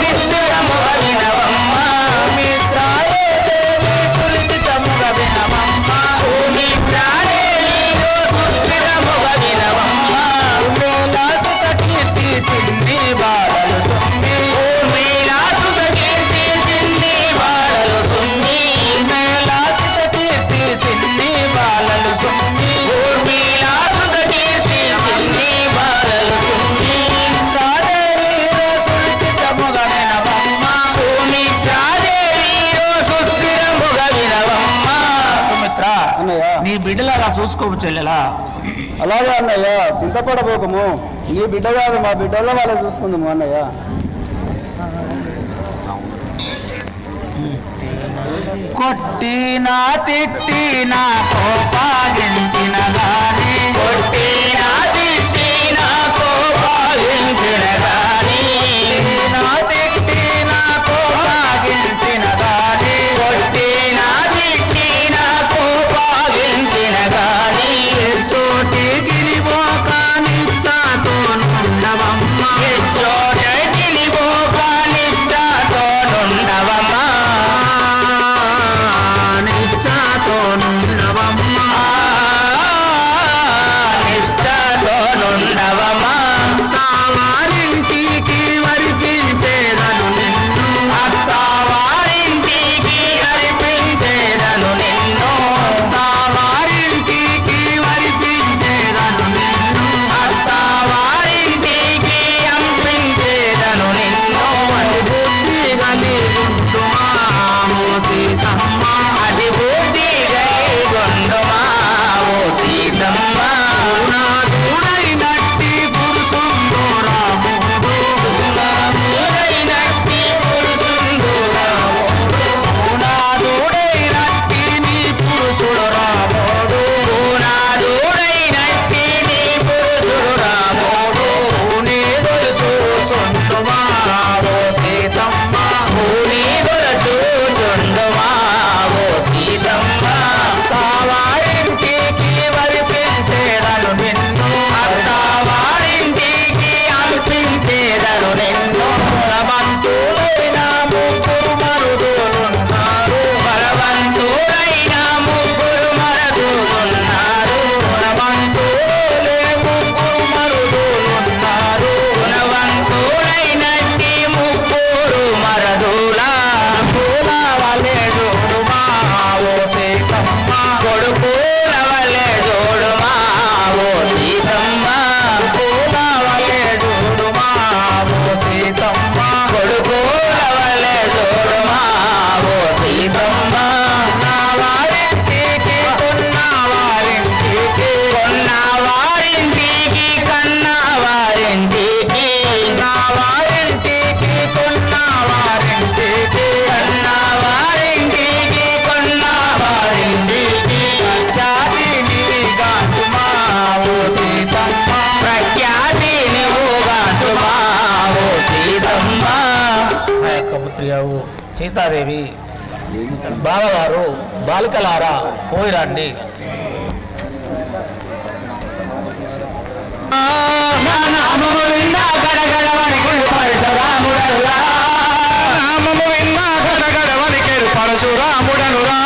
సిద్ధురము వినవమ్మ, సుమిత్రావో దేవి సురుచితం వినవమ్మ, సుమిత్రాదేవి సుస్థిరము వినవమ్మ, మేలాసుత కీర్తి చిన్ని బాలలు సుమ్మి, మేలాసుత కీర్తి చిన్ని బాలలు సుమ్మి, మేలాసుత కీర్తి చిన్ని బాలలు సుమ్మి, నీ బిడ్డలాగా చూసుకోవు చెల్లెలా. అలాగే అన్నయ్య, చింతపడబోకము, నీ బిడ్డ కాదు మా బిడ్డల్లో వాళ్ళే చూసుకుందాము అన్నయ్య. కొట్టినా తిట్టినా కోపాగించిన గాని, కొట్టినా తిట్టినా కోపాగించిన గాని, నా తిట్టినా కోపాగించిన గాని, కొట్టినా తిట్టినా కోపాగించిన గాని, చోటికి నిచ్చాతో నుండవమ్మ, చోటికి నిచ్చాతో నుండవమ్మ, నిష్ఠతో నుండవమ్మ, నిష్ఠతో నుండవమ్మ, అత్తవారింటికి వరిపించేదను నిన్ను, అత్తవారింటికి వరిపించేదను నిన్ను, అత్తవారింటికి వరిపించేదను నిన్ను, అత్తవారింటికి అంపించేదను నిన్ను, అది బుద్ధి కలిగుంటుమా ఓ సీతమ్మ, అది బుద్ధి కలిగుంటుమా ఓ సీతమ్మ, నాదుడైనట్టి పురుషుండు రాముడు, నాదుడైనట్టి పురుషుండు రాముడు, నాదుడైనట్టి నీ పురుషుడు రాముడు, నాదుడైనట్టి నీ పురుషుడు రాముడు, నీదులు చూచుండుమా ఓ సీతమ్మ, నీదులు చూచుండుమా ఓ సీతమ్మ, అత్తవారింటికి వరిపించేదను నిన్ను, అత్తవారింటికి అర్పించేదను నిన్ను, బలవంతులైన ముగ్గురు మరుదులున్నారు, బలవంతులైన ముగ్గురు మరుదులున్నారు, బలవంతులే ముగ్గురు మరుదులున్నారు, బలవంతులైనట్టి ముగ్గురు మరదులా, వలె జోడుమా ఓ సీతమ్మ, కొడుకుల వలె జోడుమా ఓ సీతమ్మ, కొడుకుల వలె జోడుమా ఓ సీతమ్మ, కొడుకుల వలె జోడుమా ఓ సీతమ్మ, నా వారింటికి కొన్న వారింటికి, కొన్న వారింటికి కన్న వారింటికి, నా వారింటికి కొన్న వారింటికి, కన్న వారింటికి కొన్న వారింటికి, ప్రఖ్యాతి నీగాంటుమా ఓ సీతమ్మ, ప్రఖ్యాతి నీవుగాంటుమా ఓ సీతమ్మ. ఆ యొక్క పుత్రియవు సీతాదేవి, బాలగారు బాలికలారా పోయిరండి. నామము విన్నా గడగడ వణికెడు పరశురాముడనురా, నామము విన్నా గడగడ వణికెడు పరశురాముడనురా,